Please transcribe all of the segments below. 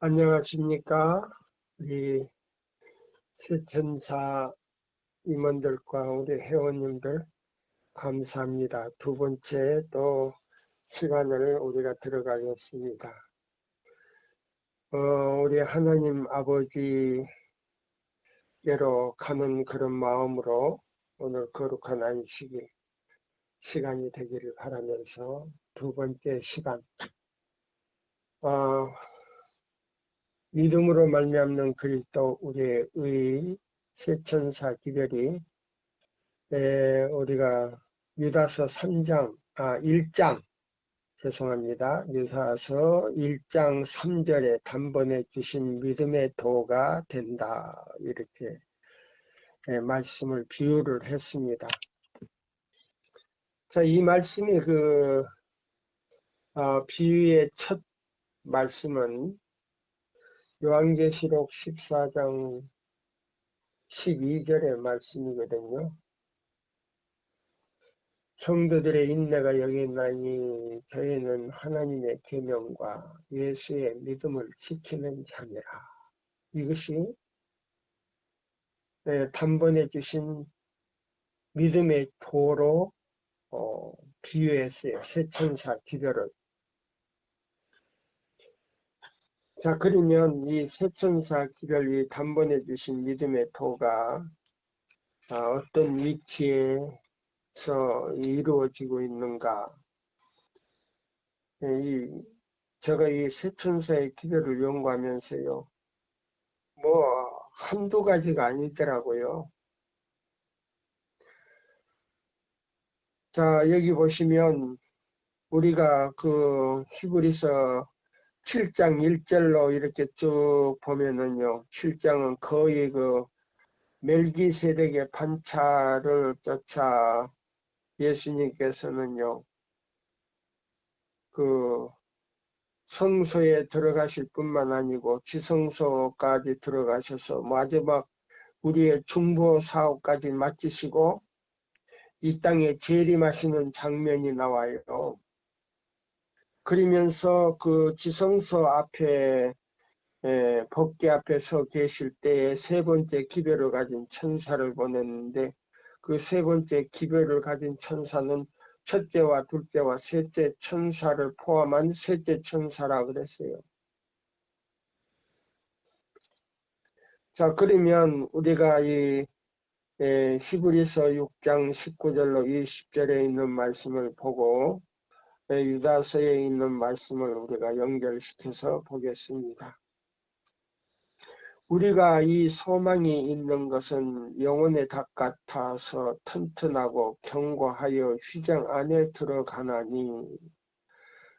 안녕하십니까. 우리 세천사 임원들과 우리 회원님들 감사합니다. 두 번째 또 시간을 우리가 들어가겠습니다. 우리 하나님 아버지께로 가는 그런 마음으로 오늘 거룩한 안식일 시간이 되기를 바라면서 두 번째 시간 믿음으로 말미암는 그리스도 우리의 의 세천사 기별이 우리가 유다서 1장 죄송합니다. 유다서 1장 3절에 단번에 주신 믿음의 도가 된다. 이렇게 말씀을 비유를 했습니다. 자, 이 말씀이 비유의 첫 말씀은 요한계시록 14장 12절의 말씀이거든요. 성도들의 인내가 여기 있나니 저희는 하나님의 계명과 예수의 믿음을 지키는 자니라. 이것이 단번에 주신 믿음의 도로 비유했어요. 세천사 기별을. 자, 그러면 이 세천사 기별이 단번에 주신 믿음의 도가 어떤 위치에서 이루어지고 있는가? 제가 이 세천사의 기별을 연구하면서요, 한두 가지가 아니더라고요. 자, 여기 보시면 우리가 히브리서 7장 1절로 이렇게 쭉 보면은요, 7장은 거의 멜기세덱의 반차를 쫓아 예수님께서는요, 성소에 들어가실 뿐만 아니고 지성소까지 들어가셔서 마지막 우리의 중보 사업까지 마치시고 이 땅에 재림하시는 장면이 나와요. 그러면서 지성소 앞에 법궤 앞에 서 계실 때에 세 번째 기별을 가진 천사를 보냈는데 그 세 번째 기별을 가진 천사는 첫째와 둘째와 셋째 천사를 포함한 셋째 천사라 그랬어요. 자, 그러면 우리가 이 히브리서 6장 19절로 20절에 있는 말씀을 보고 유다서에 있는 말씀을 우리가 연결시켜서 보겠습니다. 우리가 이 소망이 있는 것은 영혼의 닭 같아서 튼튼하고 견고하여 휘장 안에 들어가나니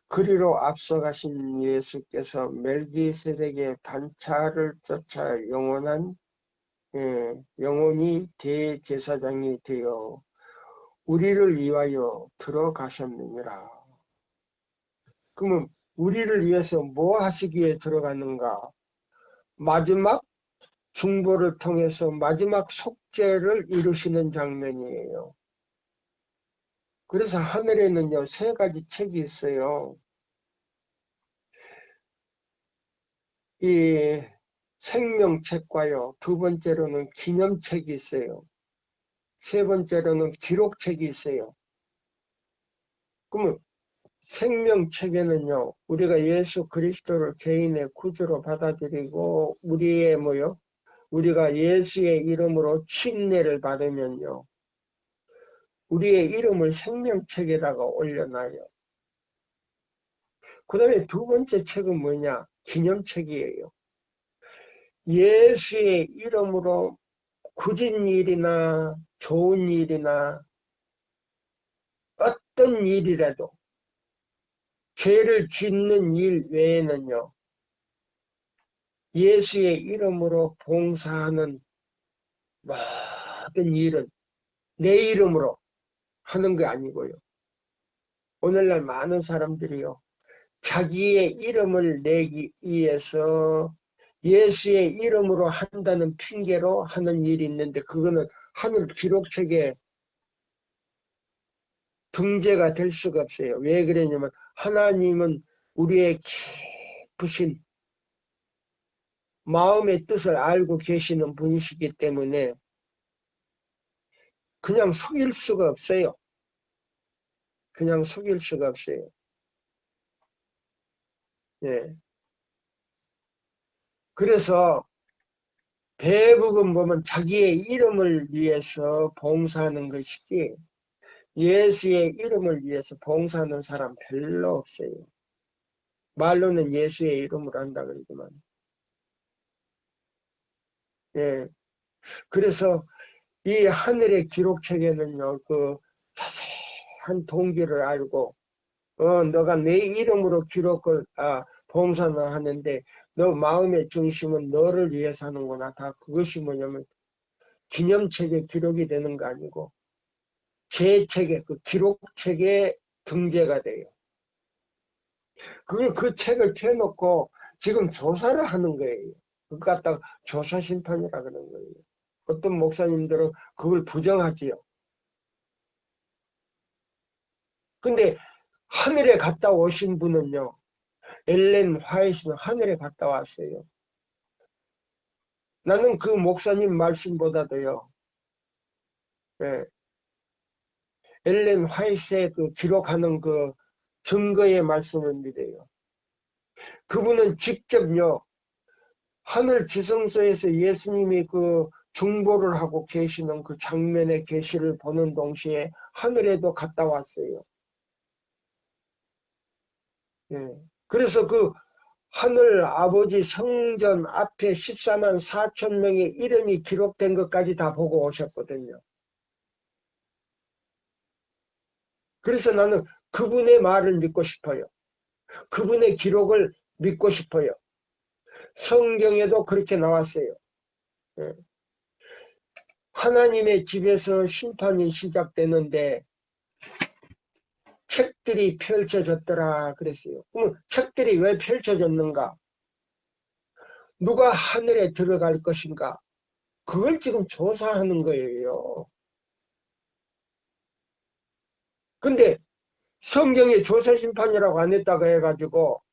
그리로 앞서가신 예수께서 멜기세덱의 반차를 쫓아 영원히 대제사장이 되어 우리를 위하여 들어가셨느니라. 그러면 우리를 위해서 뭐 하시기에 들어가는가? 마지막 중보를 통해서 마지막 속죄를 이루시는 장면이에요. 그래서 하늘에는요, 세 가지 책이 있어요. 이 생명책과요, 두 번째로는 기념책이 있어요. 세 번째로는 기록책이 있어요. 그러면 생명책에는요, 우리가 예수 그리스도를 개인의 구주로 받아들이고 우리가 예수의 이름으로 침례를 받으면요, 우리의 이름을 생명책에다가 올려놔요. 그 다음에 두 번째 책은 뭐냐? 기념책이에요. 예수의 이름으로 굳은 일이나 좋은 일이나 어떤 일이라도 죄를 짓는 일 외에는요, 예수의 이름으로 봉사하는 모든 일은 내 이름으로 하는 게 아니고요. 오늘날 많은 사람들이요, 자기의 이름을 내기 위해서 예수의 이름으로 한다는 핑계로 하는 일이 있는데 그거는 하늘 기록책에 등재가 될 수가 없어요. 왜 그러냐면 하나님은 우리의 깊으신 마음의 뜻을 알고 계시는 분이시기 때문에 그냥 속일 수가 없어요. 그냥 속일 수가 없어요. 예. 그래서 대부분 보면 자기의 이름을 위해서 봉사하는 것이지 예수의 이름을 위해서 봉사하는 사람 별로 없어요. 말로는 예수의 이름으로 한다 그러지만. 예. 그래서 이 하늘의 기록책에는요, 그 자세한 동기를 알고, 너가 내 이름으로 봉사는 하는데, 너 마음의 중심은 너를 위해서 하는구나. 다 그것이 뭐냐면, 기념책에 기록이 되는 거 아니고, 제 책에, 그 기록책에 등재가 돼요. 그 책을 펴놓고 지금 조사를 하는 거예요. 그거 갖다가 조사심판이라 그러는 거예요. 어떤 목사님들은 그걸 부정하지요. 근데 하늘에 갔다 오신 분은요, 엘렌 화이트는 하늘에 갔다 왔어요. 나는 그 목사님 말씀보다도요, 예, 엘렌 화이트의 그 기록하는 그 증거의 말씀을 믿어요. 그분은 직접요, 하늘 지성소에서 예수님이 그 중보를 하고 계시는 그 장면의 계시를 보는 동시에 하늘에도 갔다 왔어요. 예. 그래서 그 하늘 아버지 성전 앞에 14만 4천 명의 이름이 기록된 것까지 다 보고 오셨거든요. 그래서 나는 그분의 말을 믿고 싶어요. 그분의 기록을 믿고 싶어요. 성경에도 그렇게 나왔어요. 예. 하나님의 집에서 심판이 시작되는데 책들이 펼쳐졌더라 그랬어요. 그럼 책들이 왜 펼쳐졌는가? 누가 하늘에 들어갈 것인가? 그걸 지금 조사하는 거예요. 근데 성경에 조사심판이라고 안 했다고 해가지고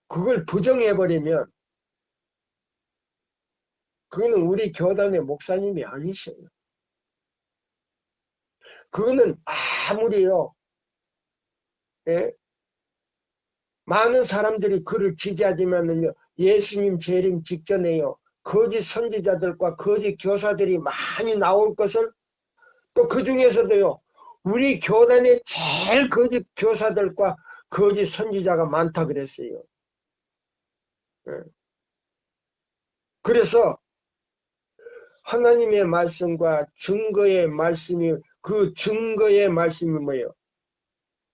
그걸 부정해버리면 그거는 우리 교단의 목사님이 아니셔요. 그거는 아무리요, 예? 많은 사람들이 그를 지지하지만은요, 예수님 재림 직전에요, 거짓 선지자들과 거짓 교사들이 많이 나올 것을, 또 그 중에서도요, 우리 교단의 제일 거짓 교사들과 거짓 선지자가 많다 그랬어요. 예. 그래서 하나님의 말씀과 증거의 말씀이, 그 증거의 말씀이 뭐예요?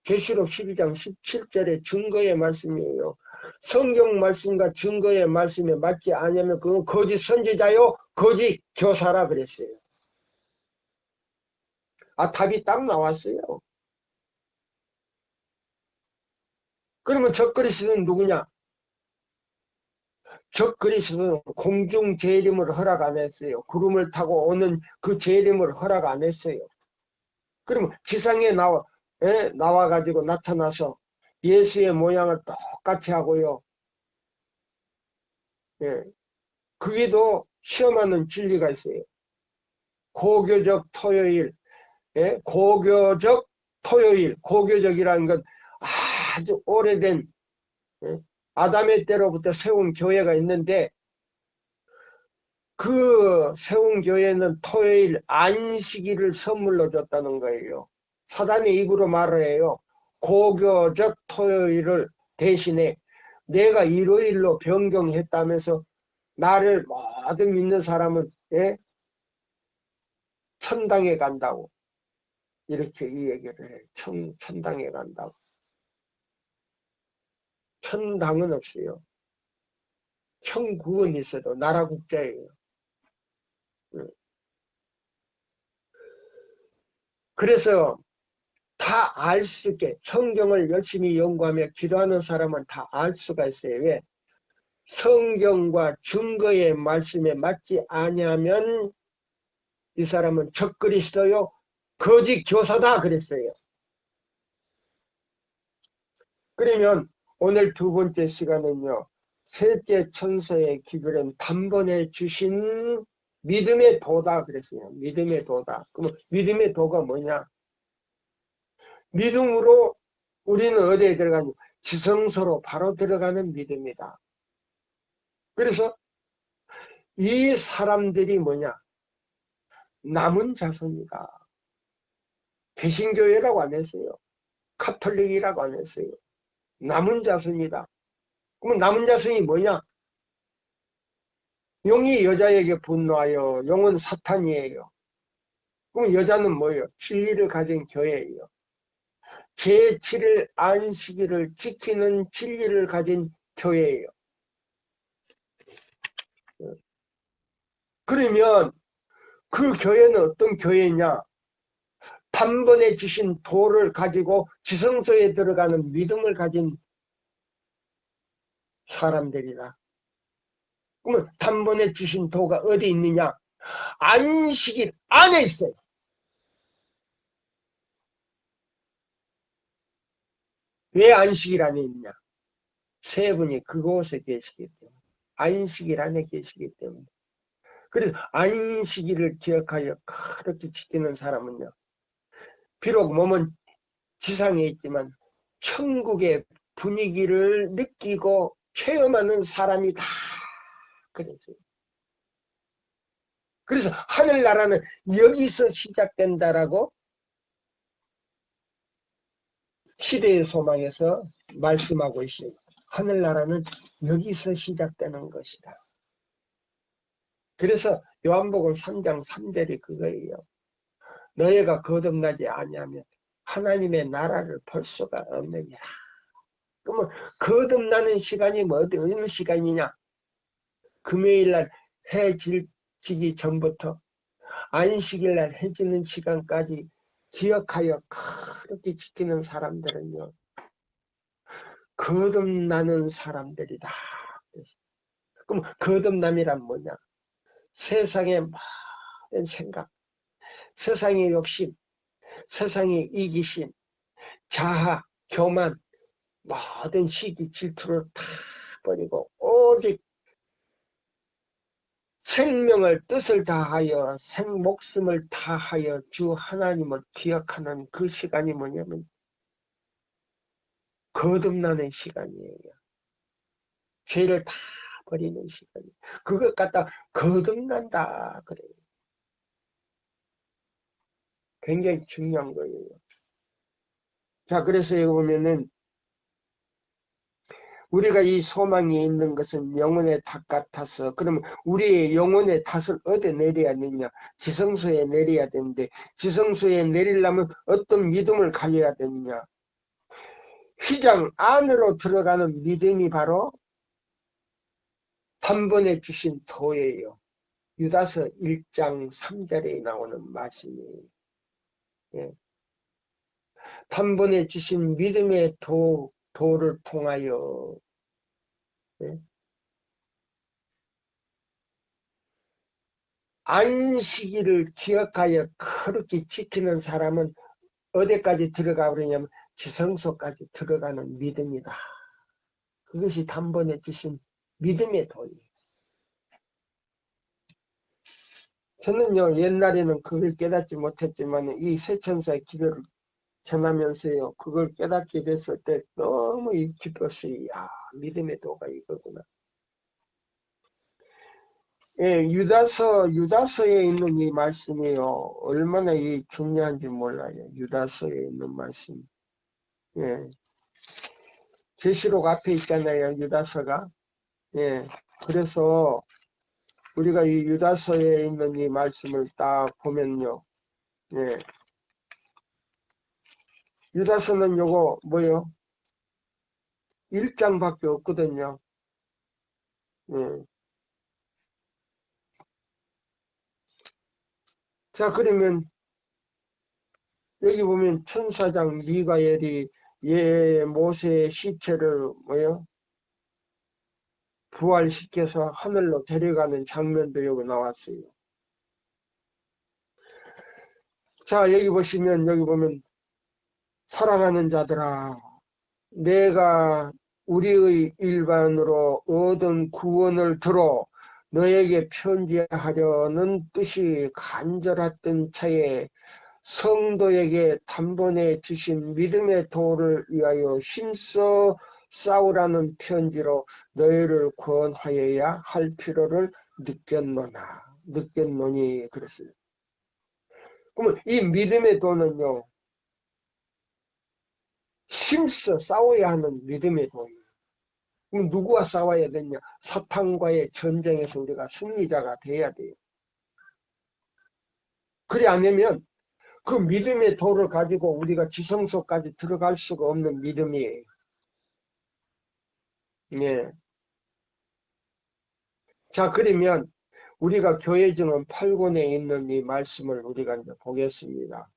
계시록 12장 17절의 증거의 말씀이에요. 성경 말씀과 증거의 말씀에 맞지 않으면 그건 거짓 선지자요, 거짓 교사라 그랬어요. 답이 딱 나왔어요. 그러면 적그리스도는 누구냐? 적그리스도는 공중 재림을 허락 안 했어요. 구름을 타고 오는 그 재림을 허락 안 했어요. 그러면 지상에 나와가지고 나타나서 예수의 모양을 똑같이 하고요. 예. 그게도 시험하는 진리가 있어요. 고교적 토요일, 예? 고교적 토요일, 고교적이라는 건 아주 오래된, 예? 아담의 때로부터 세운 교회가 있는데 그 세운 교회는 토요일 안식일을 선물로 줬다는 거예요. 사단의 입으로 말을 해요. 고교적 토요일을 대신에 내가 일요일로 변경했다면서 나를 모든 믿는 사람은, 예? 천당에 간다고 이렇게 이 얘기를 해요. 천당에 간다고. 천당은 없어요. 천국은 있어도 나라 국자예요. 그래서 다 알 수 있게 성경을 열심히 연구하며 기도하는 사람은 다 알 수가 있어요. 왜? 성경과 증거의 말씀에 맞지 아니하면 이 사람은 적그리스도요, 거짓 교사다 그랬어요. 그러면 오늘 두 번째 시간은요, 셋째 천사의 기별은 단번에 주신 믿음의 도다 그랬어요. 믿음의 도다. 그럼 믿음의 도가 뭐냐? 믿음으로 우리는 어디에 들어가냐? 지성소로 바로 들어가는 믿음이다. 그래서 이 사람들이 뭐냐? 남은 자손이다. 개신교회라고 안 했어요. 카톨릭이라고 안 했어요. 남은 자손이다. 그러면 남은 자손이 뭐냐? 용이 여자에게 분노하여 용은 사탄이에요. 그럼 여자는 뭐예요? 진리를 가진 교회예요. 제7일 안식일을 지키는 진리를 가진 교회예요. 그러면 그 교회는 어떤 교회냐? 단번에 주신 도를 가지고 지성소에 들어가는 믿음을 가진 사람들이다. 그러면 단번에 주신 도가 어디 있느냐? 안식일 안에 있어요. 왜 안식일 안에 있냐? 세 분이 그곳에 계시기 때문에. 안식일 안에 계시기 때문에. 그래서 안식일을 기억하여 그렇게 지키는 사람은요. 비록 몸은 지상에 있지만 천국의 분위기를 느끼고 체험하는 사람이 다 그랬어요. 그래서 하늘나라는 여기서 시작된다라고 시대의 소망에서 말씀하고 있어요. 하늘나라는 여기서 시작되는 것이다. 그래서 요한복음 3장 3절이 그거예요. 너희가 거듭나지 아니하면 하나님의 나라를 볼 수가 없느니라. 그러면 거듭나는 시간이 어느 시간이냐? 금요일날 해 지기 전부터 안식일날 해 지는 시간까지 기억하여 그렇게 지키는 사람들은요. 거듭나는 사람들이다. 그럼 거듭남이란 뭐냐? 세상의 모든 생각, 세상의 욕심, 세상의 이기심, 자아, 교만, 모든 시기 질투를 다 버리고 오직 생명을 뜻을 다하여 생목숨을 다하여 주 하나님을 기억하는 그 시간이 뭐냐면 거듭나는 시간이에요. 죄를 다 버리는 시간이에요. 그것 갖다 거듭난다 그래요. 굉장히 중요한 거예요. 자, 그래서 여기 보면은 우리가 이 소망이 있는 것은 영혼의 탓 같아서 그러면 우리의 영혼의 탓을 어디에 내려야 되느냐? 지성소에 내려야 되는데 지성소에 내리려면 어떤 믿음을 가져야 되느냐? 휘장 안으로 들어가는 믿음이 바로 단번에 주신 도예요. 유다서 1장 3절에 나오는 말씀이에요. 예. 단번에 주신 믿음의 도를 통하여 예. 안식일을 기억하여 그렇게 지키는 사람은 어디까지 들어가 버리냐면 지성소까지 들어가는 믿음이다. 그것이 단번에 주신 믿음의 도예요. 저는요 옛날에는 그걸 깨닫지 못했지만 이 세천사의 기별을 전하면서요 그걸 깨닫게 됐을 때 너무 기뻤어요. 야, 믿음의 도가 이거구나. 예, 유다서에 있는 이 말씀이요 얼마나 이 중요한지 몰라요. 유다서에 있는 말씀. 예, 계시록 앞에 있잖아요. 유다서가. 예, 그래서 우리가 이 유다서에 있는 이 말씀을 딱 보면요. 예. 유다서는 요거 뭐요? 1장밖에 없거든요. 예. 자, 그러면 여기 보면 천사장 미가엘이 모세의 시체를 뭐요? 부활시켜서 하늘로 데려가는 장면도 여기 나왔어요. 자, 여기 보시면 여기 보면 사랑하는 자들아 내가 우리의 일반으로 얻은 구원을 들어 너에게 편지하려는 뜻이 간절했던 차에 성도에게 단번에 주신 믿음의 도를 위하여 힘써 싸우라는 편지로 너희를 권하여야 할 필요를 느꼈노니 그랬어요. 그러면 이 믿음의 도는요, 힘써 싸워야 하는 믿음의 도예요. 그럼 누구와 싸워야 되냐? 사탄과의 전쟁에서 우리가 승리자가 돼야 돼요. 그리 않으면 그 믿음의 도를 가지고 우리가 지성소까지 들어갈 수가 없는 믿음이에요. 예. 자, 그러면 우리가 교회 증언 8권에 있는 이 말씀을 우리가 이제 보겠습니다.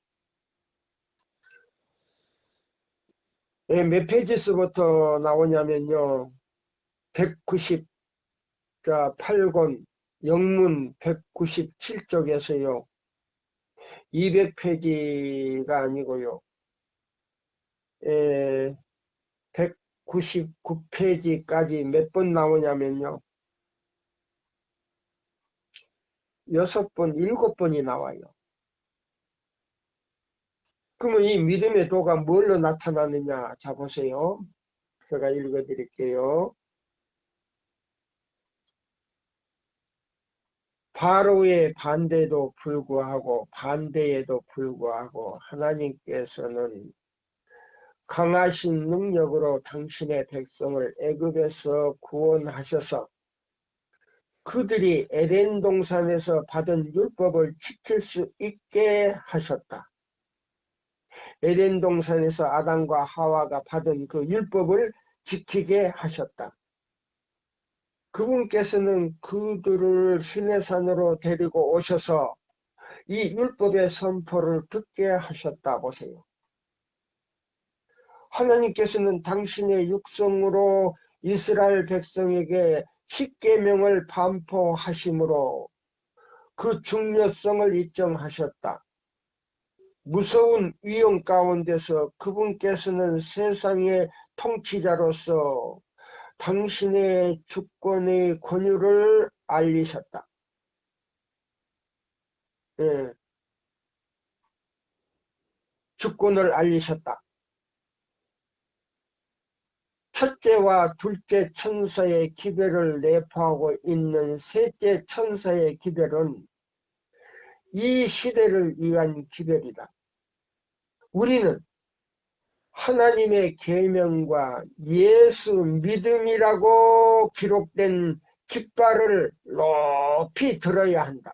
예, 몇 페이지서부터 나오냐면요. 190, 자, 8권 영문 197쪽에서요. 200페이지가 아니고요. 199페이지까지 몇 번 나오냐면요. 6번, 7번이 나와요. 그러면 이 믿음의 도가 뭘로 나타나느냐? 자, 보세요. 제가 읽어드릴게요. 바로의 반대에도 불구하고 하나님께서는 강하신 능력으로 당신의 백성을 애굽에서 구원하셔서 그들이 에덴 동산에서 받은 율법을 지킬 수 있게 하셨다. 에덴 동산에서 아담과 하와가 받은 그 율법을 지키게 하셨다. 그분께서는 그들을 시내산으로 데리고 오셔서 이 율법의 선포를 듣게 하셨다. 보세요. 하나님께서는 당신의 육성으로 이스라엘 백성에게 십계명을 반포하심으로 그 중요성을 입증하셨다. 무서운 위험 가운데서 그분께서는 세상의 통치자로서 당신의 주권의 권유를 알리셨다. 예. 주권을 알리셨다. 첫째와 둘째 천사의 기별을 내포하고 있는 셋째 천사의 기별은 이 시대를 위한 기별이다. 우리는 하나님의 계명과 예수 믿음이라고 기록된 깃발을 높이 들어야 한다.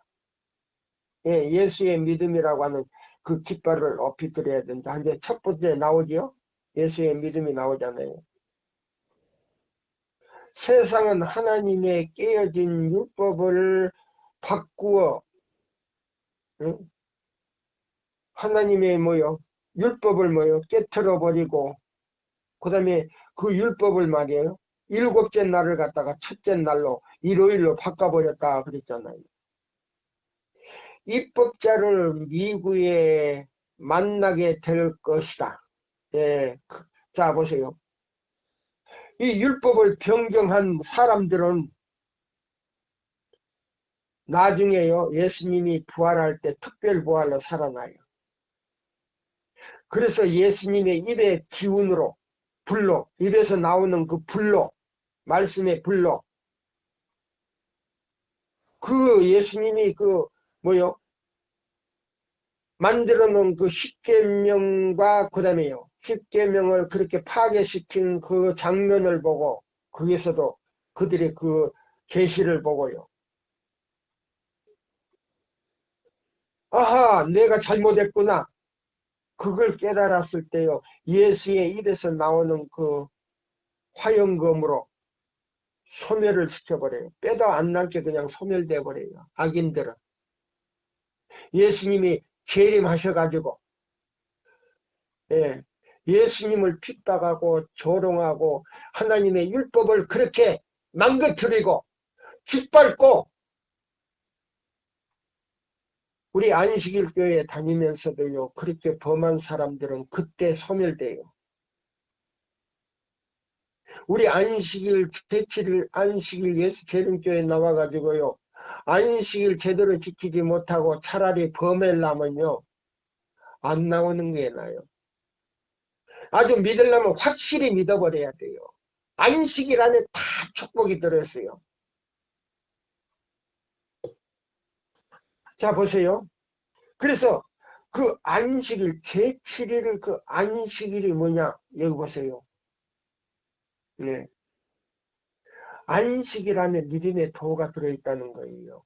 예, 예수의 믿음이라고 하는 그 깃발을 높이 들어야 된다. 이제 첫 번째 나오죠? 예수의 믿음이 나오잖아요. 세상은 하나님의 깨어진 율법을 바꾸어 하나님의 율법을 깨트려 버리고 그 다음에 그 율법을 말이에요. 일곱째 날을 갖다가 첫째 날로 일요일로 바꿔버렸다 그랬잖아요. 입법자를 미구에 만나게 될 것이다. 예, 자 보세요. 이 율법을 변경한 사람들은 나중에요. 예수님이 부활할 때 특별 부활로 살아나요. 그래서 예수님의 입의 기운으로 불로 입에서 나오는 그 불로 말씀의 불로 그 예수님이 만들어 놓은 그 십계명과 그 다음에요. 십계명을 그렇게 파괴시킨 그 장면을 보고 거기서도 그들의 그 계시를 보고요. 아하, 내가 잘못했구나. 그걸 깨달았을 때요. 예수의 입에서 나오는 그 화영검으로 소멸을 시켜버려요. 빼도 안 남게 그냥 소멸돼 버려요. 악인들은. 예수님이 재림하셔가지고 예수님을 핍박하고 조롱하고 하나님의 율법을 그렇게 망가뜨리고 짓밟고 우리 안식일교회 다니면서도요. 그렇게 범한 사람들은 그때 소멸돼요. 우리 안식일, 제7일 안식일 예수 재림교회 나와가지고요. 안식일 제대로 지키지 못하고 차라리 범해려면요. 안 나오는 게 나아요. 아주 믿으려면 확실히 믿어버려야 돼요. 안식일 안에 다 축복이 들어있어요. 자, 보세요. 그래서 그 안식일, 제7일 그 안식일이 뭐냐? 여기 보세요. 네. 안식일 안에 믿음의 도가 들어있다는 거예요.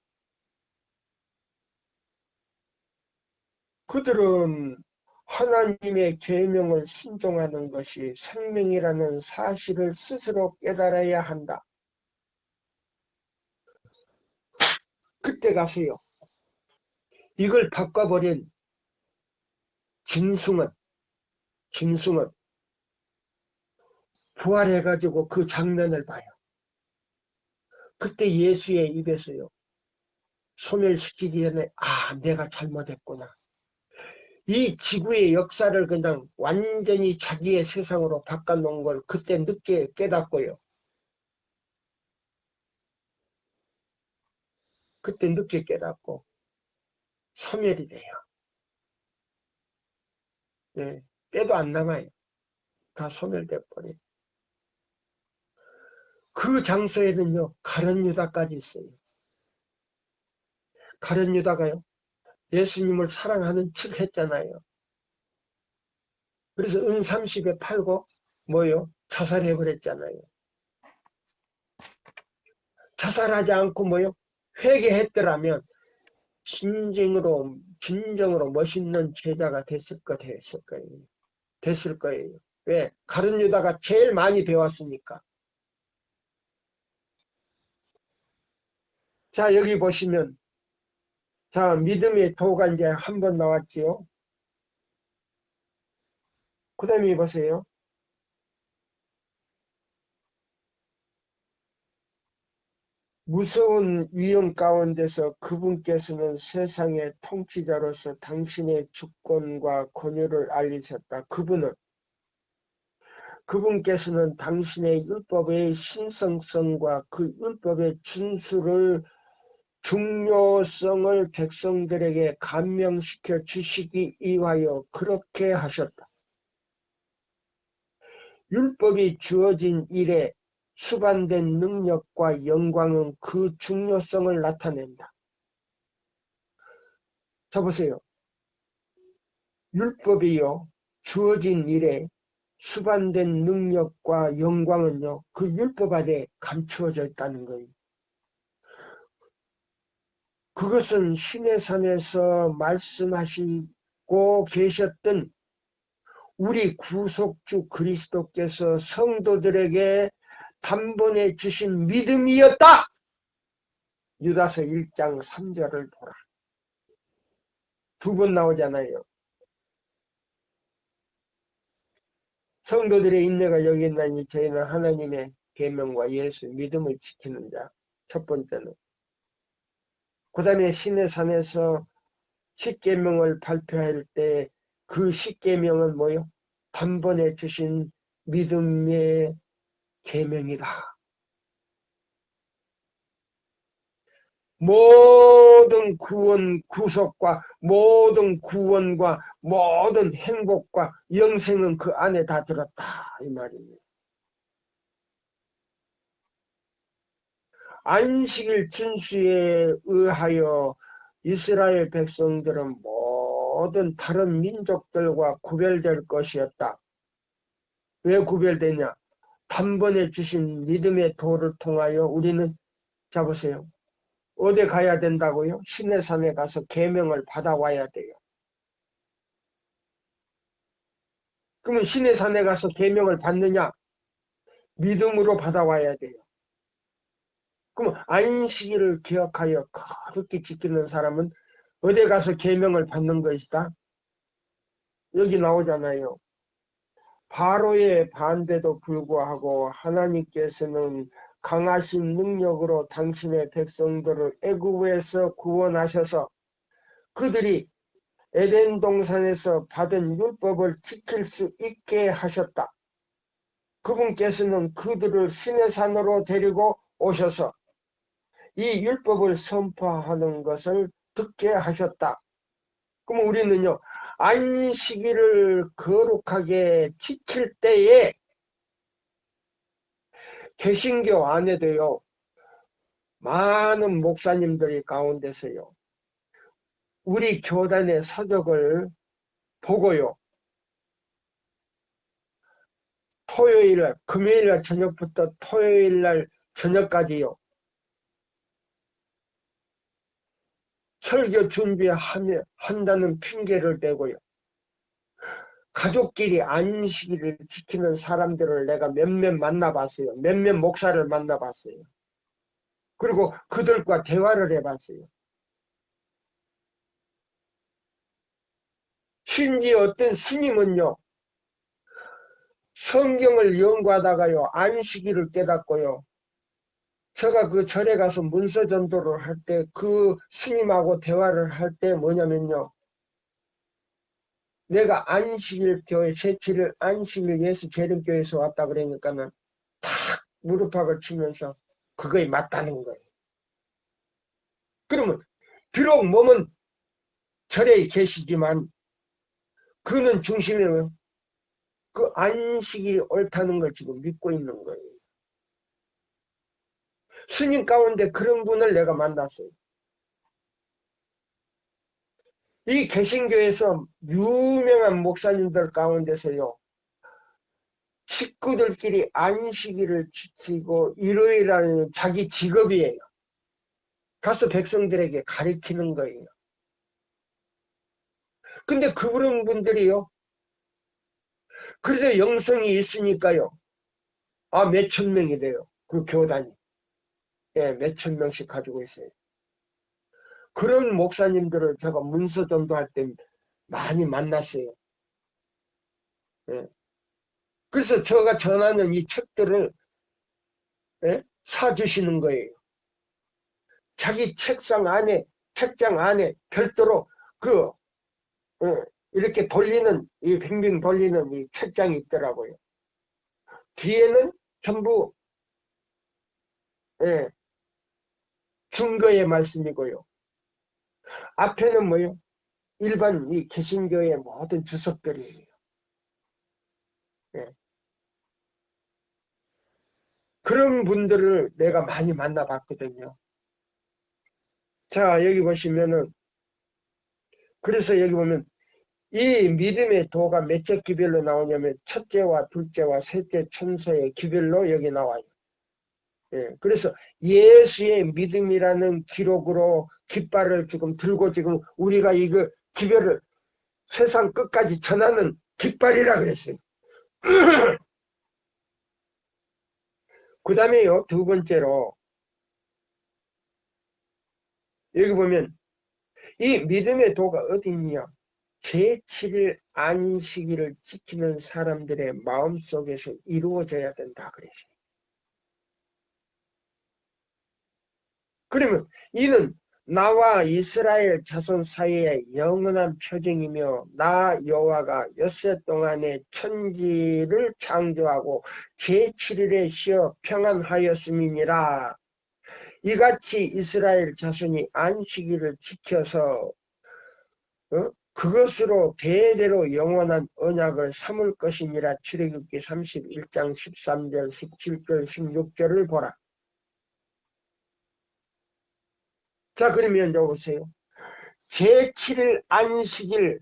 그들은 하나님의 계명을 순종하는 것이 생명이라는 사실을 스스로 깨달아야 한다. 그때 가서요. 이걸 바꿔버린 짐승은 부활해가지고 그 장면을 봐요. 그때 예수의 입에서요. 소멸시키기 전에 내가 잘못했구나. 이 지구의 역사를 그냥 완전히 자기의 세상으로 바꿔놓은 걸 그때 늦게 깨닫고요. 그때 늦게 깨닫고 소멸이 돼요. 네, 때도 안 남아요. 다 소멸돼 버려요. 그 장소에는요. 가룟 유다까지 있어요. 가룟 유다가요. 예수님을 사랑하는 척 했잖아요. 그래서 은 30에 팔고 뭐요? 자살해버렸잖아요. 자살하지 않고 뭐요? 회개했더라면 진정으로 멋있는 제자가 됐을 거예요. 됐을 거예요. 왜? 가룟 유다가 제일 많이 배웠으니까. 자, 여기 보시면, 자, 믿음의 도가 이제 한 번 나왔지요. 그 다음에 보세요. 무서운 위험 가운데서 그분께서는 세상의 통치자로서 당신의 주권과 권유를 알리셨다. 그분께서는 당신의 율법의 신성성과 그 율법의 중요성을 백성들에게 감명시켜 주시기 위하여 그렇게 하셨다. 율법이 주어진 일에 수반된 능력과 영광은 그 중요성을 나타낸다. 자, 보세요. 율법이요, 주어진 일에 수반된 능력과 영광은요, 그 율법 안에 감추어져 있다는 거예요. 그것은 시내산에서 말씀하시고 계셨던 우리 구속주 그리스도께서 성도들에게 단번에 주신 믿음이었다. 유다서 1장 3절을 보라. 두 번 나오잖아요. 성도들의 인내가 여기 있나니 저희는 하나님의 계명과 예수 믿음을 지키는 자. 첫 번째는. 그 다음에 시내산에서 십계명을 발표할 때 그 십계명은 뭐요? 단번에 주신 믿음의 계명이다. 모든 구속과 모든 구원과 모든 행복과 영생은 그 안에 다 들었다. 이 말입니다. 안식일 준수에 의하여 이스라엘 백성들은 모든 다른 민족들과 구별될 것이었다. 왜 구별되냐? 단번에 주신 믿음의 도를 통하여 우리는, 잡으세요. 어디 가야 된다고요? 시내산에 가서 계명을 받아와야 돼요. 그러면 시내산에 가서 계명을 받느냐? 믿음으로 받아와야 돼요. 그럼 안식일을 기억하여 거룩히 지키는 사람은 어디 가서 계명을 받는 것이다? 여기 나오잖아요. 바로의 반대도 불구하고 하나님께서는 강하신 능력으로 당신의 백성들을 애굽에서 구원하셔서 그들이 에덴 동산에서 받은 율법을 지킬 수 있게 하셨다. 그분께서는 그들을 시내산으로 데리고 오셔서 이 율법을 선포하는 것을 듣게 하셨다. 그럼 우리는요, 안식일을 거룩하게 지킬 때에 개신교 안에도요, 많은 목사님들이 가운데서요, 우리 교단의 서적을 보고요, 토요일날, 금요일날 저녁부터 토요일날 저녁까지요, 설교 준비한다는 핑계를 대고요, 가족끼리 안식일을 지키는 사람들을 내가 몇몇 만나봤어요. 몇몇 목사를 만나봤어요. 그리고 그들과 대화를 해봤어요. 심지어 어떤 스님은요, 성경을 연구하다가요, 안식일을 깨닫고요, 제가 그 절에 가서 문서 전도를 할 때 그 스님하고 대화를 할 때 뭐냐면요, 내가 안식일 교회 제7일 안식일 예수 재림교회에서 왔다 그러니까는 탁 무릎팍을 치면서 그거에 맞다는 거예요. 그러면 비록 몸은 절에 계시지만 그는 중심에 그 안식이 옳다는 걸 지금 믿고 있는 거예요. 스님 가운데 그런 분을 내가 만났어요. 이 개신교에서 유명한 목사님들 가운데서요, 식구들끼리 안식일을 지키고 일요일에는 자기 직업이에요. 가서 백성들에게 가르치는 거예요. 근데 그런 분들이요, 그래도 영성이 있으니까요, 몇천 명이 돼요. 그 교단이. 예, 몇천 명씩 가지고 있어요. 그런 목사님들을 제가 문서 전도할 때 많이 만났어요. 예. 그래서 제가 전하는 이 책들을 사주시는 거예요. 자기 책상 안에, 책장 안에 별도로 그 이렇게 돌리는, 이 빙빙 돌리는 이 책장이 있더라고요. 뒤에는 전부 증거의 말씀이고요. 앞에는 뭐요? 일반 이 개신교의 모든 주석들이에요. 예. 그런 분들을 내가 많이 만나봤거든요. 자, 여기 보시면은, 그래서 여기 보면 이 믿음의 도가 몇째 기별로 나오냐면 첫째와 둘째와 셋째 천서의 기별로 여기 나와요. 예, 그래서 예수의 믿음이라는 기록으로 깃발을 지금 들고 지금 우리가 이거 기별을 세상 끝까지 전하는 깃발이라 그랬어요. 그 다음에요, 두 번째로 여기 보면 이 믿음의 도가 어디 있냐? 제7일 안식일을 지키는 사람들의 마음속에서 이루어져야 된다 그랬어요. 그러면 이는 나와 이스라엘 자손 사이의 영원한 표징이며 나 여호와가 엿새 동안에 천지를 창조하고 제7일에 쉬어 평안하였음이니라. 이같이 이스라엘 자손이 안식일을 지켜서 그것으로 대대로 영원한 언약을 삼을 것이니라. 출애굽기 31장 13절 17절 16절을 보라. 자, 그러면 이제 보세요. 제7일 안식일을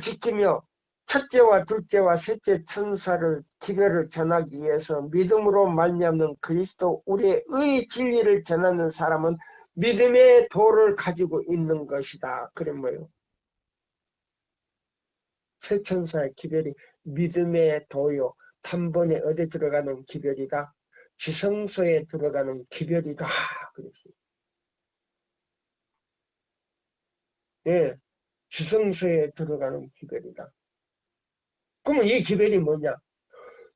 지키며 첫째와 둘째와 셋째 천사를 기별을 전하기 위해서 믿음으로 말미암는 그리스도 우리의 진리를 전하는 사람은 믿음의 도를 가지고 있는 것이다. 그래 뭐예요? 세 천사의 기별이 믿음의 도요. 단번에 어디 들어가는 기별이다? 지성소에 들어가는 기별이다. 그랬어요. 예, 지성소에 들어가는 기별이다. 그러면 이 기별이 뭐냐?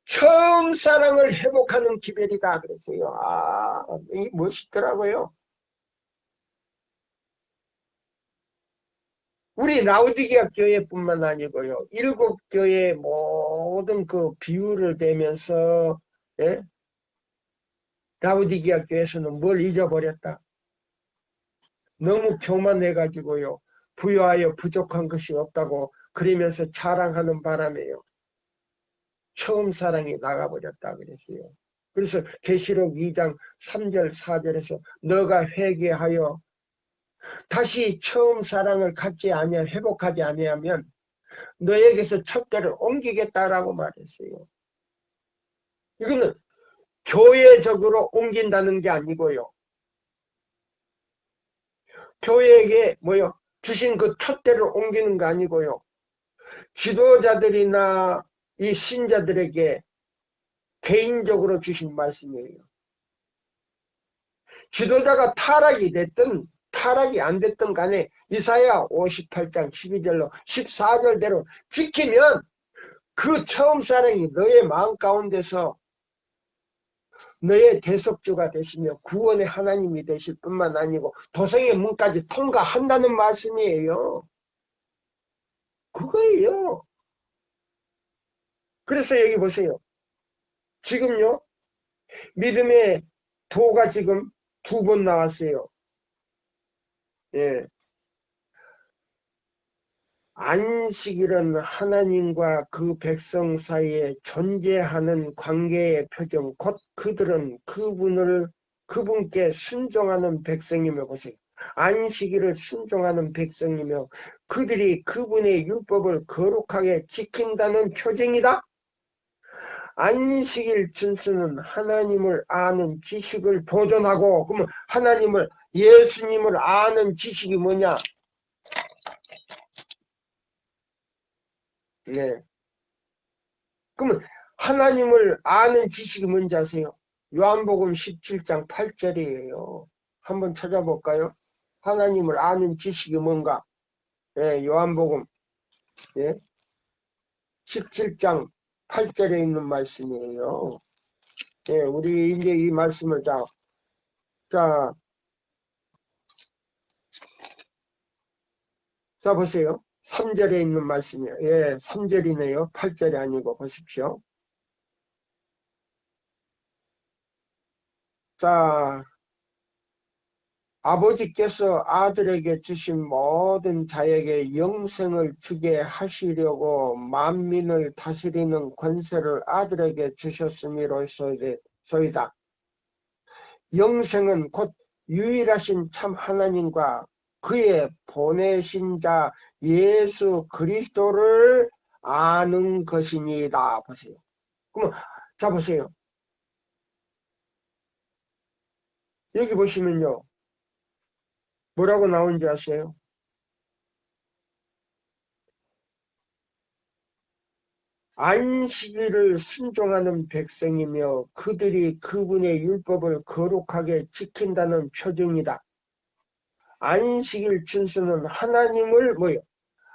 처음 사랑을 회복하는 기별이다 그랬어요. 이 멋있더라고요. 우리 라우디게아 교회뿐만 아니고요. 일곱 교회 모든 그 비유를 대면서 예? 라우디게아 교회에서는 뭘 잊어버렸다. 너무 교만해가지고요. 부유하여 부족한 것이 없다고 그러면서 자랑하는 바람에요. 처음 사랑이 나가버렸다 그랬어요. 그래서 계시록 2장 3절 4절에서 너가 회개하여 다시 처음 사랑을 갖지 아니하 회복하지 아니하면 너에게서 촛대를 옮기겠다라고 말했어요. 이거는 교회적으로 옮긴다는 게 아니고요. 교회에게 뭐요? 주신 그 촛대를 옮기는 거 아니고요. 지도자들이나 이 신자들에게 개인적으로 주신 말씀이에요. 지도자가 타락이 됐든 타락이 안 됐든 간에 이사야 58장 12절로 14절대로 지키면 그 처음 사랑이 너의 마음 가운데서 너의 대속주가 되시며 구원의 하나님이 되실 뿐만 아니고 도성의 문까지 통과한다는 말씀이에요. 그거예요. 그래서 여기 보세요. 지금요. 믿음의 도가 지금 2번 나왔어요. 예. 안식일은 하나님과 그 백성 사이에 존재하는 관계의 표정, 곧 그들은 그분께 순종하는 백성이며 보세요. 안식일을 순종하는 백성이며 그들이 그분의 율법을 거룩하게 지킨다는 표징이다. 안식일 준수는 하나님을 아는 지식을 보존하고, 그러면 예수님을 아는 지식이 뭐냐? 네. 그러면 하나님을 아는 지식이 뭔지 아세요? 요한복음 17장 8절이에요. 한번 찾아볼까요? 하나님을 아는 지식이 뭔가? 예, 요한복음 예, 17장 8절에 있는 말씀이에요. 예, 우리 이제 이 말씀을 자 보세요. 3절에 있는 말씀이에요. 예, 3절이네요. 8절이 아니고 보십시오. 자, 아버지께서 아들에게 주신 모든 자에게 영생을 주게 하시려고 만민을 다스리는 권세를 아들에게 주셨음이로소이다. 영생은 곧 유일하신 참 하나님과 그의 보내신 자 예수 그리스도를 아는 것이니다. 보세요. 그러면 자 보세요. 여기 보시면요. 뭐라고 나오는지 아세요? 안식일을 순종하는 백성이며 그들이 그분의 율법을 거룩하게 지킨다는 표징이다. 안식일 준수는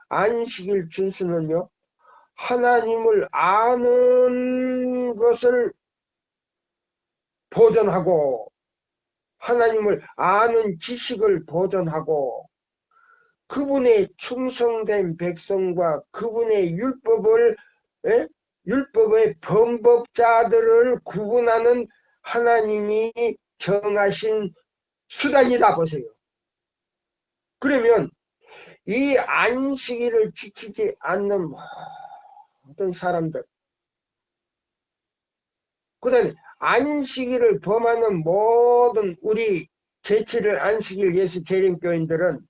안식일 준수는요. 하나님을 아는 것을 보존하고 하나님을 아는 지식을 보존하고 그분의 충성된 백성과 그분의 율법의 범법자들을 구분하는 하나님이 정하신 수단이다 보세요. 그러면 이 안식일을 지키지 않는 모든 사람들, 그 다음에 안식일을 범하는 모든 우리 제7일 안식일 예수 재림교인들은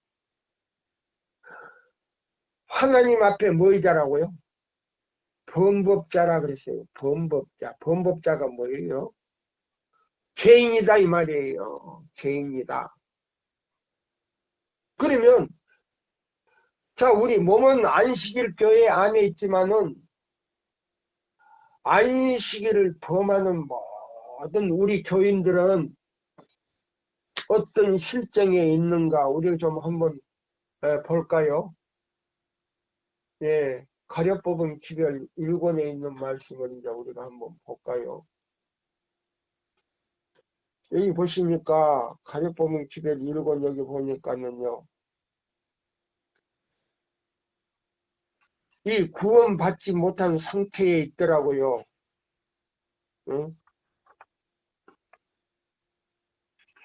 하나님 앞에 뭐이자라고요? 범법자라 그랬어요. 범법자. 범법자가 뭐예요? 죄인이다 이 말이에요. 죄인이다. 그러면 자 우리 몸은 안식일 교회 안에 있지만은 안식일을 범하는 모든 우리 교인들은 어떤 실정에 있는가 우리가 좀 한번 볼까요? 예, 가려법은 기별 1권에 있는 말씀을 이제 우리가 한번 볼까요? 여기 보시니까 가려법은 기별 1권 여기 보니까는요. 이 구원받지 못한 상태에 있더라고요. 응?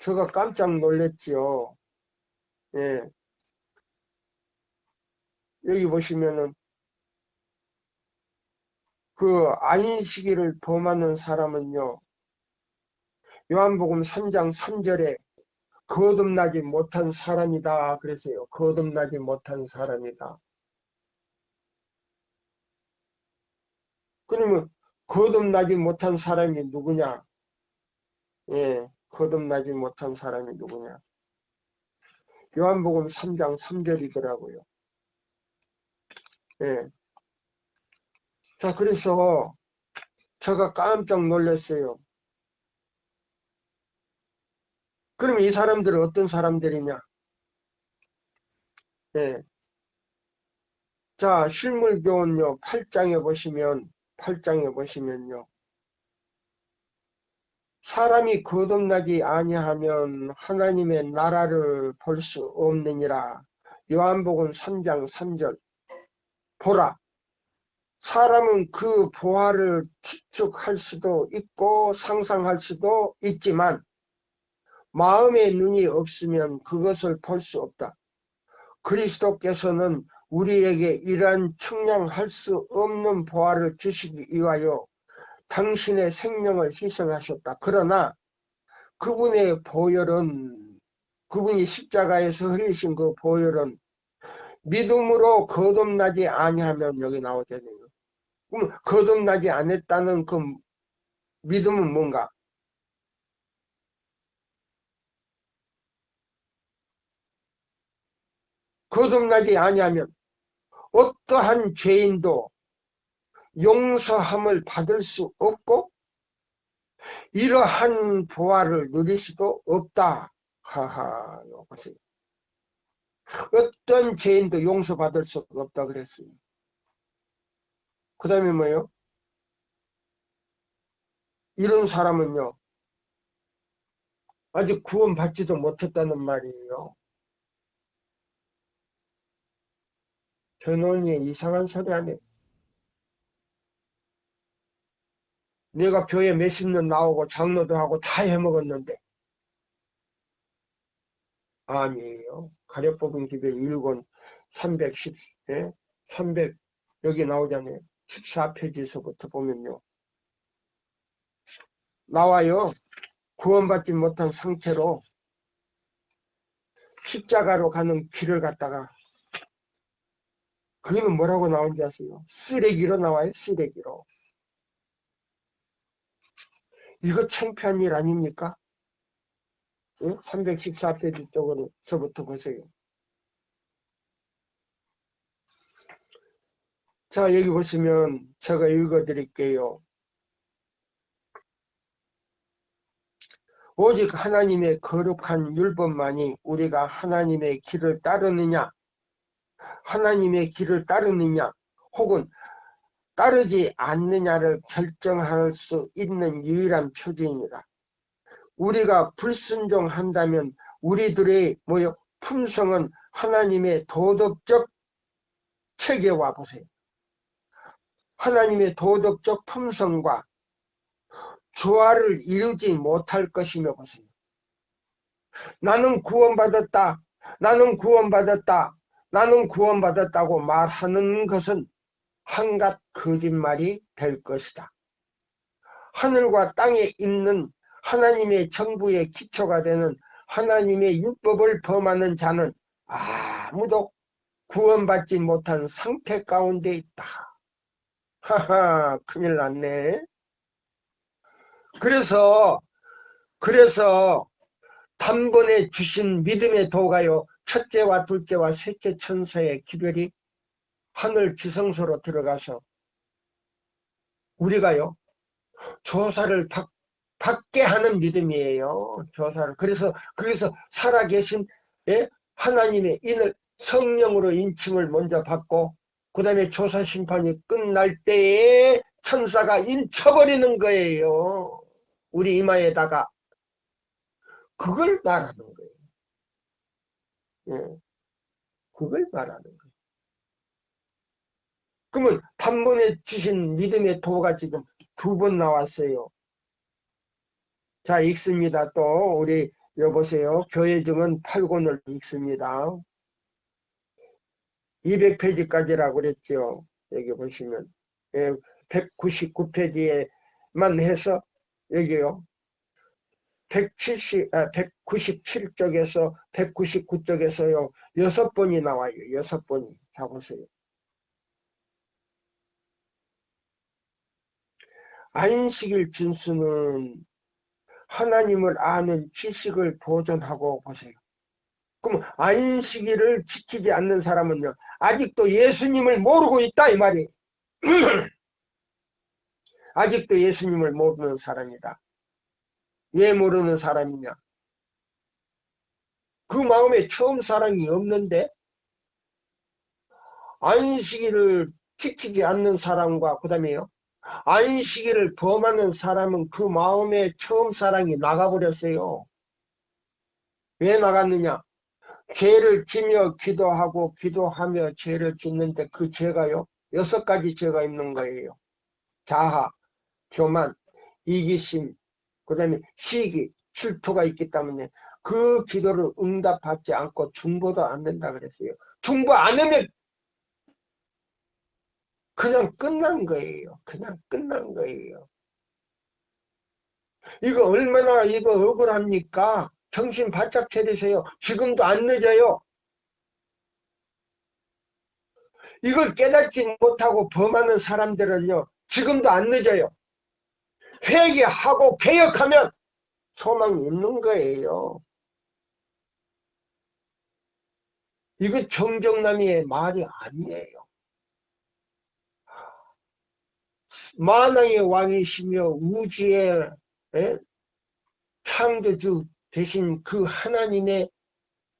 제가 깜짝 놀랐지요. 예. 여기 보시면은 그 안식일을 범하는 사람은요. 요한복음 3장 3절에 거듭나지 못한 사람이다 그랬어요. 거듭나지 못한 사람이다. 그러면 거듭나지 못한 사람이 누구냐? 예, 거듭나지 못한 사람이 누구냐? 요한복음 3장 3절이더라고요. 예. 자, 그래서 제가 깜짝 놀랐어요. 그러면 이 사람들은 어떤 사람들이냐? 예. 자, 실물교훈요, 8장에 보시면요. 사람이 거듭나지 아니하면 하나님의 나라를 볼 수 없느니라. 요한복음 3장 3절. 보라. 사람은 그 보화를 추측할 수도 있고 상상할 수도 있지만 마음의 눈이 없으면 그것을 볼 수 없다. 그리스도께서는 우리에게 이러한 측량할 수 없는 보화를 주시기 위하여 당신의 생명을 희생하셨다. 그러나 그분의 보혈은, 그분이 십자가에서 흘리신 그 보혈은 믿음으로 거듭나지 아니하면, 여기 나오잖아요. 그럼 거듭나지 않았다는 그 믿음은 뭔가? 거듭나지 아니하면 어떠한 죄인도 용서함을 받을 수 없고 이러한 보화를 누릴 수도 없다. 하하, 보세요. 어떤 죄인도 용서받을 수 없다 그랬어요. 그 다음에 뭐예요? 이런 사람은요, 아직 구원받지도 못했다는 말이에요. 전원이 이상한 소리 하네. 내가 교회 몇십 년 나오고 장로도 하고 다 해먹었는데. 아니에요. 가려뽑은 기별 1권 310, 예? 300, 여기 나오잖아요. 14페이지에서부터 보면요. 나와요. 구원받지 못한 상태로 십자가로 가는 길을 갔다가, 그게는 뭐라고 나온지 아세요? 쓰레기로 나와요. 쓰레기로. 이거 창피한 일 아닙니까? 예? 314페이지 쪽으로서부터 보세요. 자, 여기 보시면 제가 읽어드릴게요. 오직 하나님의 거룩한 율법만이 우리가 하나님의 길을 따르느냐, 하나님의 길을 따르느냐, 혹은 따르지 않느냐를 결정할 수 있는 유일한 표징이다. 우리가 불순종한다면 우리들의 품성은 하나님의 도덕적 체계와 보세요. 하나님의 도덕적 품성과 조화를 이루지 못할 것이며 보세요. 나는 구원받았다. 나는 구원받았다. 나는 구원받았다고 말하는 것은 한갓 거짓말이 될 것이다. 하늘과 땅에 있는 하나님의 정부의 기초가 되는 하나님의 율법을 범하는 자는 아무도 구원받지 못한 상태 가운데 있다. 하하, 큰일 났네. 그래서 단번에 주신 믿음의 도가요, 첫째와 둘째와 셋째 천사의 기별이 하늘 지성소로 들어가서 우리가요, 조사를 받게 하는 믿음이에요. 조사를. 그래서 살아계신, 예? 하나님의 인을 성령으로 인침을 먼저 받고 그 다음에 조사 심판이 끝날 때에 천사가 인쳐버리는 거예요. 우리 이마에다가. 그걸 말하는 거예요. 예, 그걸 말하는 거예요. 그러면 단번에 주신 믿음의 도가 지금 2번 나왔어요. 자, 읽습니다. 또 우리 여보세요. 교회 증언 8권을 읽습니다. 200페이지까지라고 그랬죠. 여기 보시면 199페이지에만 해서 여기요. 197쪽에서 199쪽에서요. 6번이 나와요. 6번이. 자, 보세요. 안식일 준수는 하나님을 아는 지식을 보존하고 보세요. 그럼 안식일을 지키지 않는 사람은요. 아직도 예수님을 모르고 있다 이 말이에요. 아직도 예수님을 모르는 사람이다. 왜 모르는 사람이냐? 그 마음에 처음 사랑이 없는데 안식일을 지키지 않는 사람과 그 다음에요. 안식일을 범하는 사람은 그 마음에 처음 사랑이 나가버렸어요. 왜 나갔느냐? 죄를 지며 기도하고 기도하며 죄를 짓는데 그 죄가요. 6가지 죄가 있는 거예요. 자하, 교만, 이기심, 그 다음에 시기, 질투가 있기 때문에 그 기도를 응답받지 않고 중보도 안 된다 그랬어요. 중보 안 하면 그냥 끝난 거예요. 그냥 끝난 거예요. 이거 얼마나 이거 억울합니까? 정신 바짝 차리세요. 지금도 안 늦어요. 이걸 깨닫지 못하고 범하는 사람들은요. 지금도 안 늦어요. 회개하고 개혁하면 소망이 있는 거예요. 이거 정정남이의 말이 아니에요. 만왕의 왕이시며 우주의 창조주 되신 그 하나님의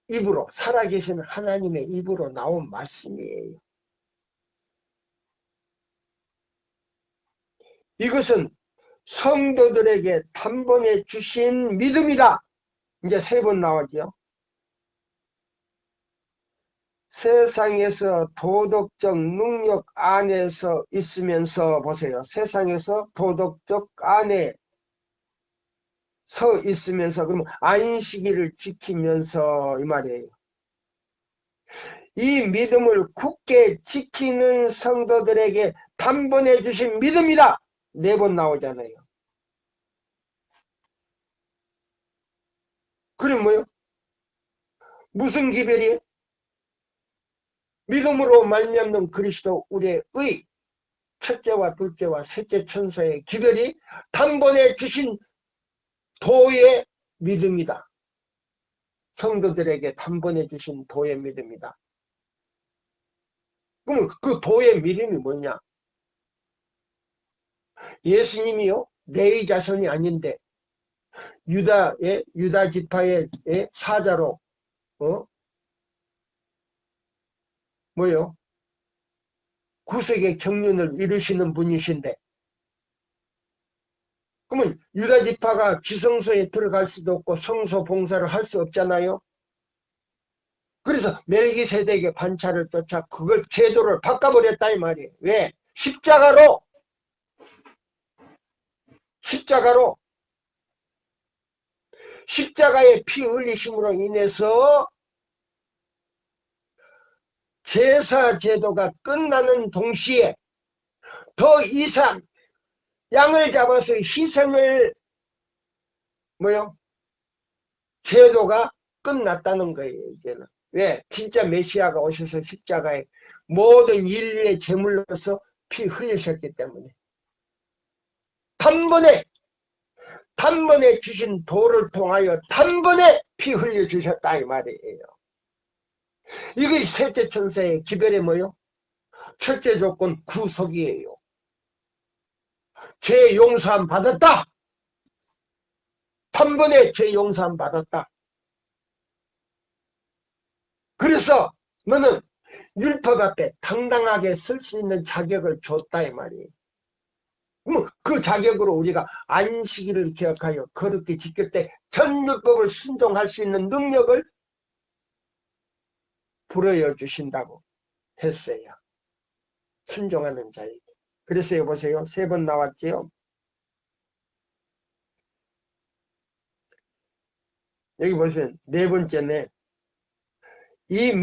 입으로, 살아계신 하나님의 입으로 나온 말씀이에요. 이것은 성도들에게 단번에 주신 믿음이다. 이제 3번 나오죠. 세상에서 도덕적 능력 안에서 있으면서 보세요. 세상에서 도덕적 안에 서 있으면서 그러면 안식일을 지키면서 이 말이에요. 이 믿음을 굳게 지키는 성도들에게 단번에 주신 믿음이다. 4번 나오잖아요. 그럼 뭐요? 무슨 기별이에요? 믿음으로 말미암는 그리스도 우리의 의, 첫째와 둘째와 셋째 천사의 기별이 단번에 주신 도의 믿음이다. 성도들에게 단번에 주신 도의 믿음이다. 그럼 그 도의 믿음이 뭐냐? 예수님이요? 레위 자손이 아닌데 유다 지파의 사자로 뭐요? 구속의 경륜을 이루시는 분이신데 그러면 유다 지파가 지성소에 들어갈 수도 없고 성소 봉사를 할 수 없잖아요. 그래서 멜기세덱의 반차를 쫓아 그걸 제도를 바꿔버렸다 이 말이에요. 왜? 십자가로 십자가의 피 흘리심으로 인해서 제사 제도가 끝나는 동시에 더 이상 양을 잡아서 희생을 제도가 끝났다는 거예요. 이제는. 왜? 진짜 메시아가 오셔서 십자가에 모든 인류의 제물로서 피 흘리셨기 때문에 단번에 주신 도를 통하여 단번에 피 흘려주셨다 이 말이에요. 이게 셋째 천사의 기별의 뭐요? 첫째 조건 구속이에요. 죄 용서함 받았다. 단번에 죄 용서함 받았다. 그래서 너는 율법 앞에 당당하게 설 수 있는 자격을 줬다 이 말이에요. 그럼 그 자격으로 우리가 안식일을 기억하여 거룩히 지킬 때 전 율법을 순종할 수 있는 능력을 불어여 주신다고 했어요. 순종하는 자에게. 그래서 여보세요. 3번 나왔지요. 여기 보시면 4번째네. 이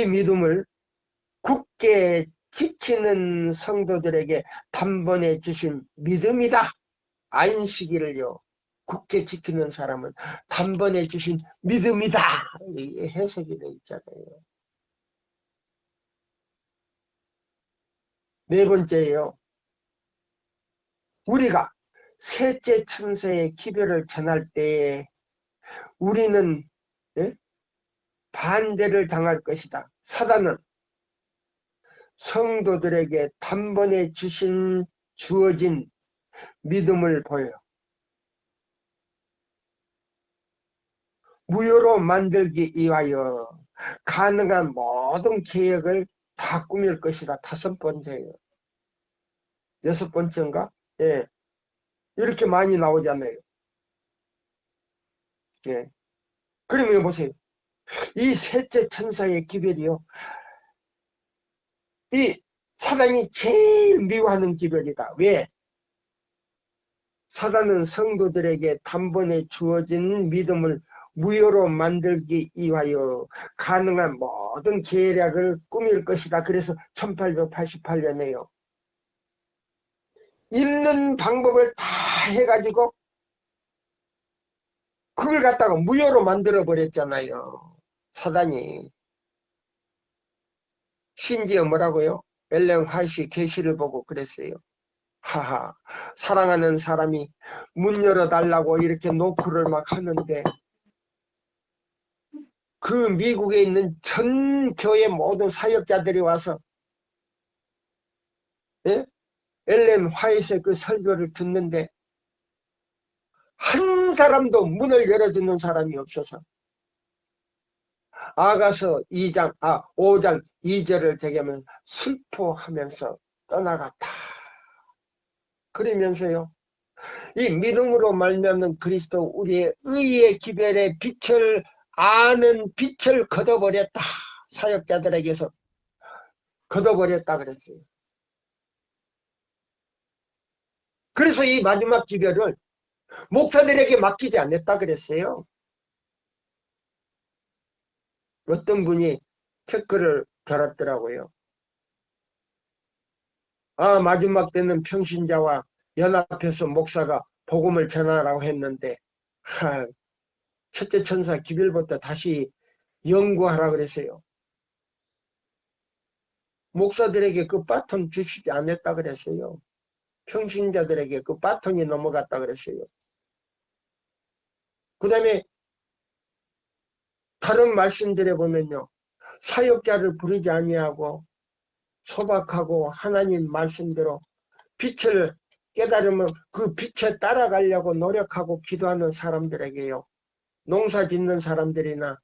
믿음을 굳게 지키는 성도들에게 단번에 주신 믿음이다. 안식일을요. 굳게 지키는 사람은 단번에 주신 믿음이다. 이게 해석이 되어 있잖아요. 4번째예요. 우리가 셋째 천사의 기별을 전할 때에 우리는 반대를 당할 것이다. 사단은 성도들에게 단번에 주어진 믿음을 보여 무효로 만들기 위하여 가능한 모든 계획을 다 꾸밀 것이다. 5번째예요. 6번째인가? 예. 이렇게 많이 나오잖아요. 예. 그러면 보세요. 이 셋째 천사의 기별이요. 이 사단이 제일 미워하는 기별이다. 왜? 사단은 성도들에게 단번에 주어진 믿음을 무효로 만들기 위하여 가능한 모든 계략을 꾸밀 것이다. 그래서 1888년에요. 있는 방법을 다 해가지고 그걸 갖다가 무효로 만들어 버렸잖아요. 사단이. 심지어 뭐라고요? 엘렌 화이트 계시를 보고 그랬어요. 하하, 사랑하는 사람이 문 열어달라고 이렇게 노크를 막 하는데 그 미국에 있는 전 교회 모든 사역자들이 와서 엘렌 화이트의 그 설교를 듣는데 한 사람도 문을 열어주는 사람이 없어서 아가서 5장 2절을 대개하면 슬퍼하면서 떠나갔다. 그러면서요. 이 믿음으로 말미암는 그리스도 우리의 의의 기별의 빛을 아는 빛을 거둬버렸다. 사역자들에게서 거둬버렸다 그랬어요. 그래서 이 마지막 기별을 목사들에게 맡기지 않았다 그랬어요. 어떤 분이 댓글을 달았더라고요. 마지막 때는 평신자와 연합해서 목사가 복음을 전하라고 했는데 첫째 천사 기별부터 다시 연구하라 그랬어요. 목사들에게 그 바톤 주시지 않았다 그랬어요. 평신자들에게 그 바톤이 넘어갔다 그랬어요. 그 다음에 다른 말씀들에 보면요. 사역자를 부르지 아니하고 소박하고 하나님 말씀대로 빛을 깨달으면 그 빛에 따라가려고 노력하고 기도하는 사람들에게요. 농사 짓는 사람들이나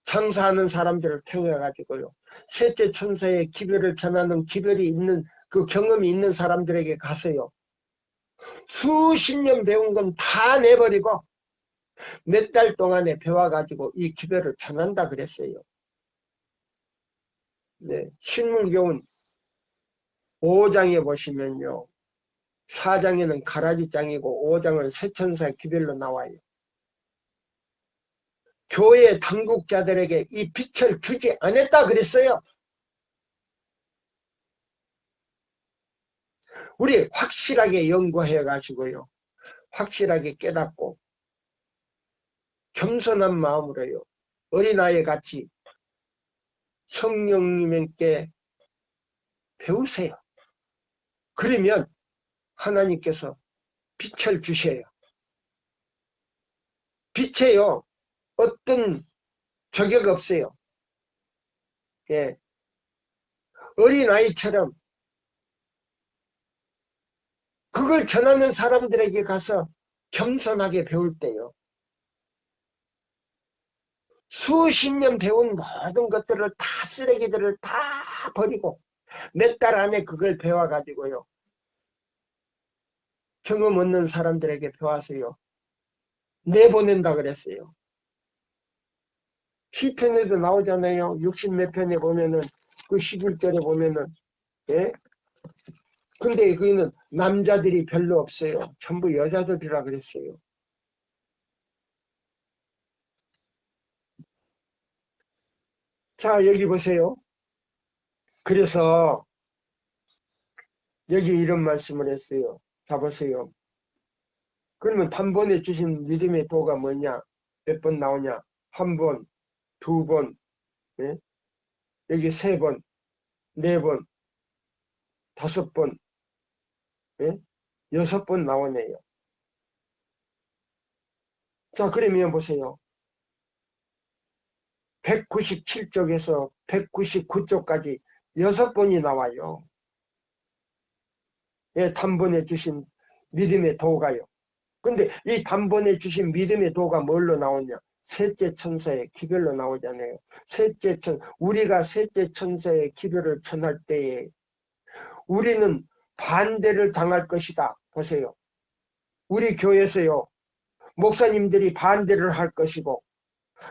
장사하는 사람들을 통해 가지고요. 셋째 천사의 기별을 전하는 기별이 있는 그 경험이 있는 사람들에게 가서요. 수십 년 배운 건 다 내버리고 몇 달 동안에 배워가지고 이 기별을 전한다 그랬어요. 네, 신물교훈 5장에 보시면요. 4장에는 가라지장이고 5장은 새천사 기별로 나와요. 교회 당국자들에게 이 빛을 주지 않았다 그랬어요. 우리 확실하게 연구해 가지고요. 확실하게 깨닫고 겸손한 마음으로요. 어린아이 같이 성령님께 배우세요. 그러면 하나님께서 빛을 주셔요. 빛에요. 어떤 저격 없어요. 예. 어린아이처럼 그걸 전하는 사람들에게 가서 겸손하게 배울 때요. 수십 년 배운 모든 것들을 다 쓰레기들을 다 버리고 몇 달 안에 그걸 배워가지고요. 경험 없는 사람들에게 배워서요. 내보낸다 그랬어요. 시편에도 나오잖아요. 60 몇 편에 보면은 그 11절에 보면은 예? 근데 거기는 남자들이 별로 없어요. 전부 여자들이라 그랬어요. 자, 여기 보세요. 그래서 여기 이런 말씀을 했어요. 자, 보세요. 그러면 단번에 주신 믿음의 도가 뭐냐? 몇 번 나오냐? 한 번, 두 번, 예? 여기 세 번, 네 번, 다섯 번, 예? 여섯 번 나오네요. 자, 그러면 보세요. 197쪽에서 199쪽까지 여섯 번이 나와요. 예, 단번에 주신 믿음의 도가요. 근데 이 단번에 주신 믿음의 도가 뭘로 나오냐? 셋째 천사의 기별로 나오잖아요. 우리가 셋째 천사의 기별을 전할 때에 우리는 반대를 당할 것이다. 보세요. 우리 교회에서요. 목사님들이 반대를 할 것이고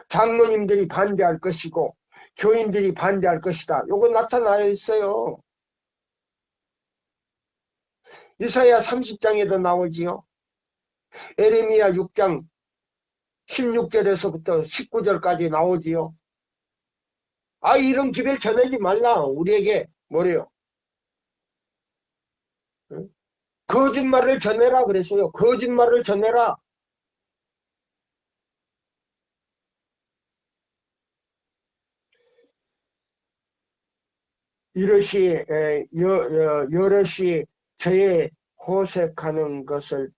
장로님들이 반대할 것이고 교인들이 반대할 것이다. 요거 나타나 있어요. 이사야 30장에도 나오지요. 에레미야 6장 16절에서부터 19절까지 나오지요. 아, 이런 기별 전하지 말라. 우리에게 뭐래요? 응? 거짓말을 전해라 그랬어요. 거짓말을 전해라. 여럿이 저의 호색하는 것을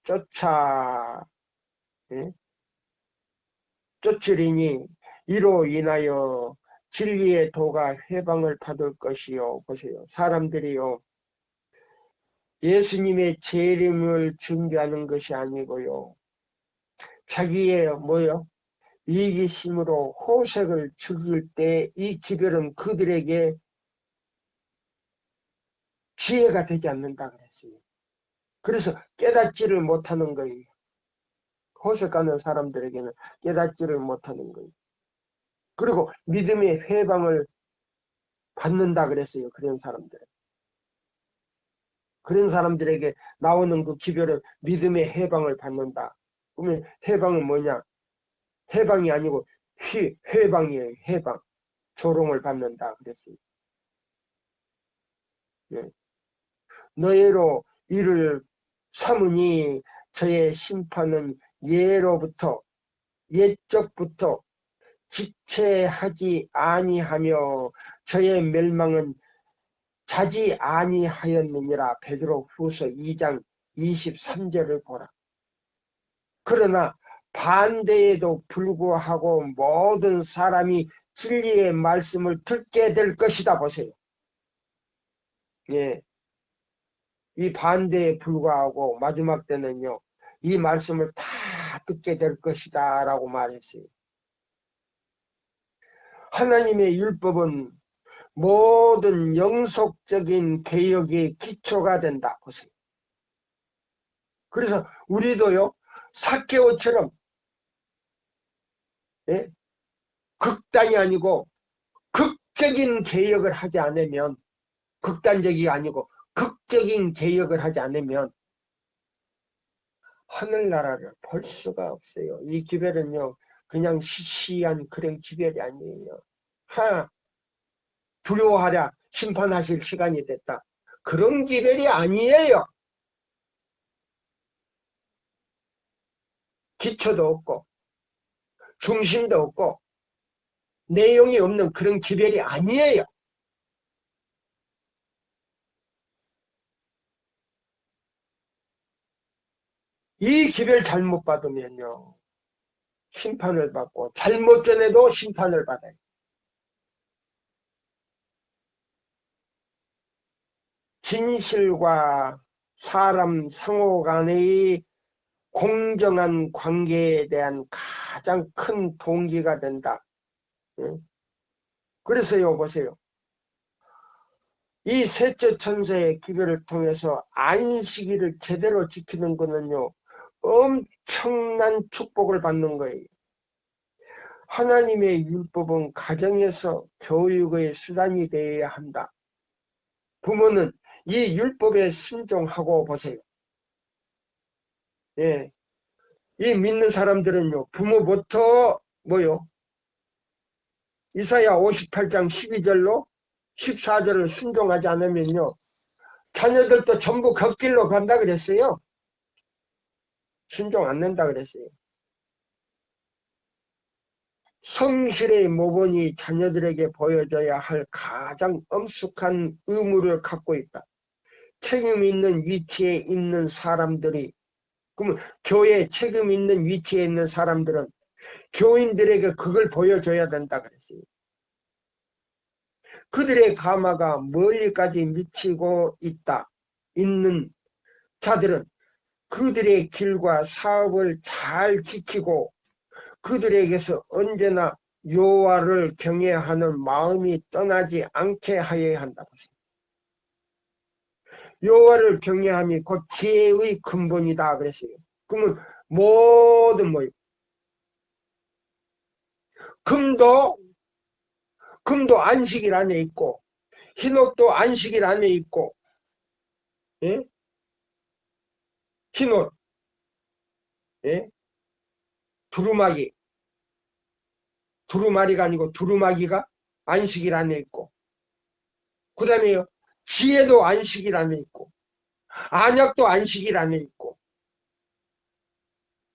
쫓으리니 이로 인하여 진리의 도가 해방을 받을 것이요. 보세요. 사람들이요. 예수님의 재림을 준비하는 것이 아니고요. 자기의 이기심으로 호색을 죽일 때 이 기별은 그들에게 지혜가 되지 않는다 그랬어요. 그래서 깨닫지를 못하는 거예요. 호색하는 사람들에게는 깨닫지를 못하는 거예요. 그리고 믿음의 회방을 받는다 그랬어요. 그런 사람들에게 나오는 그 기별은 믿음의 해방을 받는다. 그러면 해방은 뭐냐? 해방이 아니고 회방이에요. 해방. 조롱을 받는다 그랬어요. 예. 너희로 이를 삼으니 저의 심판은 옛적부터 지체하지 아니하며 저의 멸망은 자지 아니하였느니라. 베드로 후서 2장 23절을 보라. 그러나 반대에도 불구하고 모든 사람이 진리의 말씀을 듣게 될 것이다. 보세요. 예. 이 반대에 불구하고 마지막 때는요. 이 말씀을 다 듣게 될 것이다 라고 말했어요. 하나님의 율법은 모든 영속적인 개혁의 기초가 된다. 보세요. 그래서 우리도요. 삭개오처럼 예? 극단이 아니고 극적인 개혁을 하지 않으면 극단적이 아니고 극적인 개혁을 하지 않으면 하늘나라를 볼 수가 없어요. 이 기별은요. 그냥 시시한 그런 기별이 아니에요. 두려워하랴 심판하실 시간이 됐다. 그런 기별이 아니에요. 기초도 없고 중심도 없고 내용이 없는 그런 기별이 아니에요. 이 기별 잘못 받으면요. 심판을 받고 잘못 전해도 심판을 받아요. 진실과 사람 상호 간의 공정한 관계에 대한 가장 큰 동기가 된다. 그래서요, 보세요. 이 셋째 천사의 기별을 통해서 안식일을 제대로 지키는 거는요, 엄청난 축복을 받는 거예요. 하나님의 율법은 가정에서 교육의 수단이 되어야 한다. 부모는 이 율법에 순종하고 보세요. 예. 이 믿는 사람들은요, 부모부터 뭐요? 이사야 58장 12절로 14절을 순종하지 않으면요, 자녀들도 전부 걷길로 간다 그랬어요. 순종 안 된다 그랬어요. 성실의 모본이 자녀들에게 보여줘야 할 가장 엄숙한 의무를 갖고 있다. 책임 있는 위치에 있는 사람들이, 그러면 교회에 책임 있는 위치에 있는 사람들은 교인들에게 그걸 보여줘야 된다 그랬어요. 그들의 가마가 멀리까지 미치고 있는 자들은 그들의 길과 사업을 잘 지키고 그들에게서 언제나 여호와를 경외하는 마음이 떠나지 않게 하여야 한다. 여호와를 경외함이 곧 지혜의 근본이다 그랬어요. 그러면 모든 뭐예요? 금도 안식일 안에 있고 흰옷도 안식일 안에 있고, 예? 흰옷, 예? 두루마리가 아니고 두루마기가 안식일 안에 있고, 그 다음에요, 지혜도 안식일 안에 있고, 안약도 안식일 안에 있고,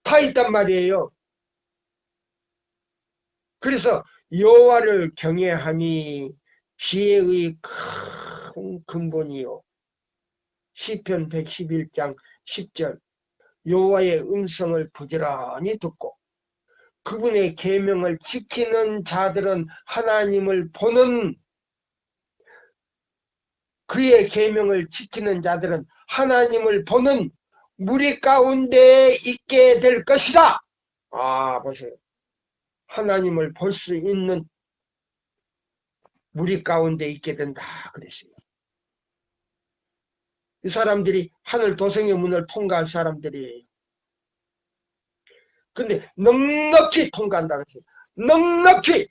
다 있단 말이에요. 그래서 여호와를 경외함이 지혜의 큰 근본이요. 시편 111장 10절 여호와의 음성을 부지런히 듣고 그분의 계명을 지키는 자들은 하나님을 보는, 그의 계명을 지키는 자들은 하나님을 보는 무리 가운데 있게 될 것이다. 아, 보세요. 하나님을 볼 수 있는 무리 가운데 있게 된다 그랬어요. 이 사람들이 하늘 도성의 문을 통과할 사람들이에요. 근데 넉넉히 통과한다 그랬어요. 넉넉히.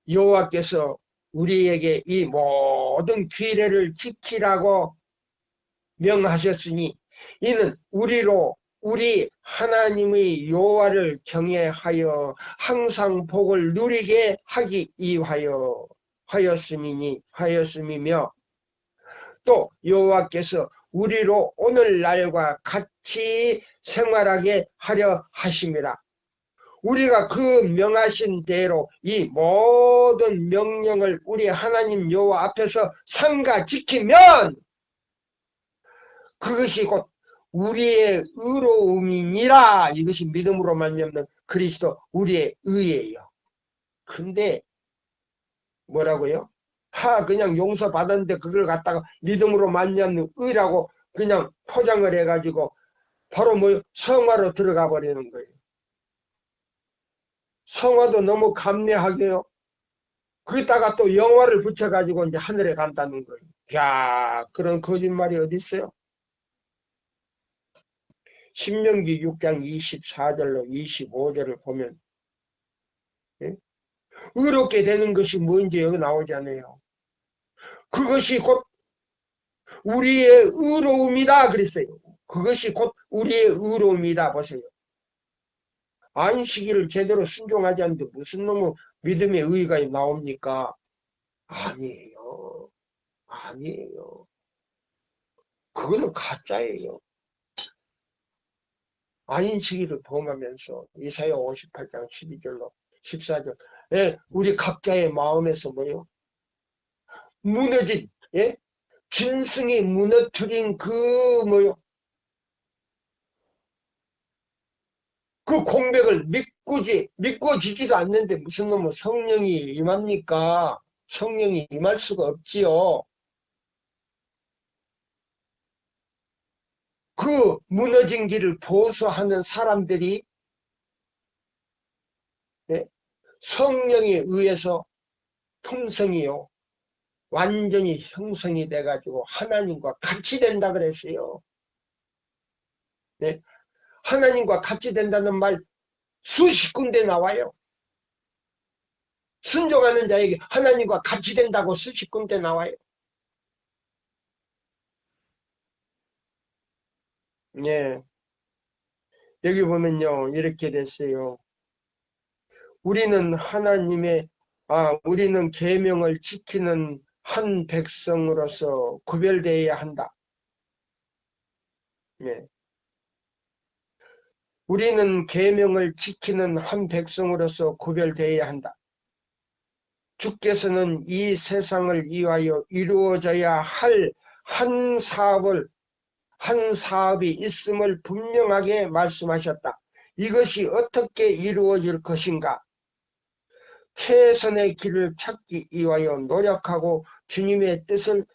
여호와께서 우리에게 이 모든 규례를 지키라고 명하셨으니 이는 우리 하나님의 여호와를 경외하여 항상 복을 누리게 하기 위하여 하였음이며 또 여호와께서 우리로 오늘날과 같이 생활하게 하려 하심이라. 우리가 그 명하신 대로 이 모든 명령을 우리 하나님 여호와 앞에서 삼가 지키면 그것이 곧 우리의 의로움이니라. 이것이 믿음으로 말미암는 그리스도 우리의 의예요. 근데 뭐라고요? 그냥 용서받았는데 그걸 갖다가 믿음으로 말미암는 의라고 그냥 포장을 해가지고 바로 성화로 들어가 버리는 거예요. 성화도 너무 감내하게요. 거기다가 또 영화를 붙여가지고 이제 하늘에 간다는 거예요. 야, 그런 거짓말이 어디 있어요? 신명기 6장 24절로 25절을 보면, 예? 의롭게 되는 것이 뭔지 여기 나오잖아요. 그것이 곧 우리의 의로움이다 그랬어요. 그것이 곧 우리의 의로움이다. 보세요. 안식일을 제대로 순종하지 않는데 무슨 놈의 믿음의 의의가 나옵니까? 아니에요. 아니에요. 그거는 가짜예요. 안식일을 범하면서 이사야 58장 12절로 14절 우리 각자의 마음에서 뭐요? 무너진, 예? 짐승이 무너뜨린 그 뭐요? 그 공백을 믿고지지도 않는데 무슨 놈의 성령이 임합니까? 성령이 임할 수가 없지요. 그 무너진 길을 보수하는 사람들이, 예? 성령에 의해서 품성이요. 완전히 형성이 돼가지고 하나님과 같이 된다 그랬어요. 네? 하나님과 같이 된다는 말 수십 군데 나와요. 순종하는 자에게 하나님과 같이 된다고 수십 군데 나와요. 예. 여기 보면요, 이렇게 됐어요. 우리는 계명을 지키는 한 백성으로서 구별되어야 한다. 예. 우리는 계명을 지키는 한 백성으로서 구별되어야 한다. 주께서는 이 세상을 위하여 이루어져야 할 한 사업이 있음을 분명하게 말씀하셨다. 이것이 어떻게 이루어질 것인가? 최선의 길을 찾기 위하여 노력하고 주님의 뜻을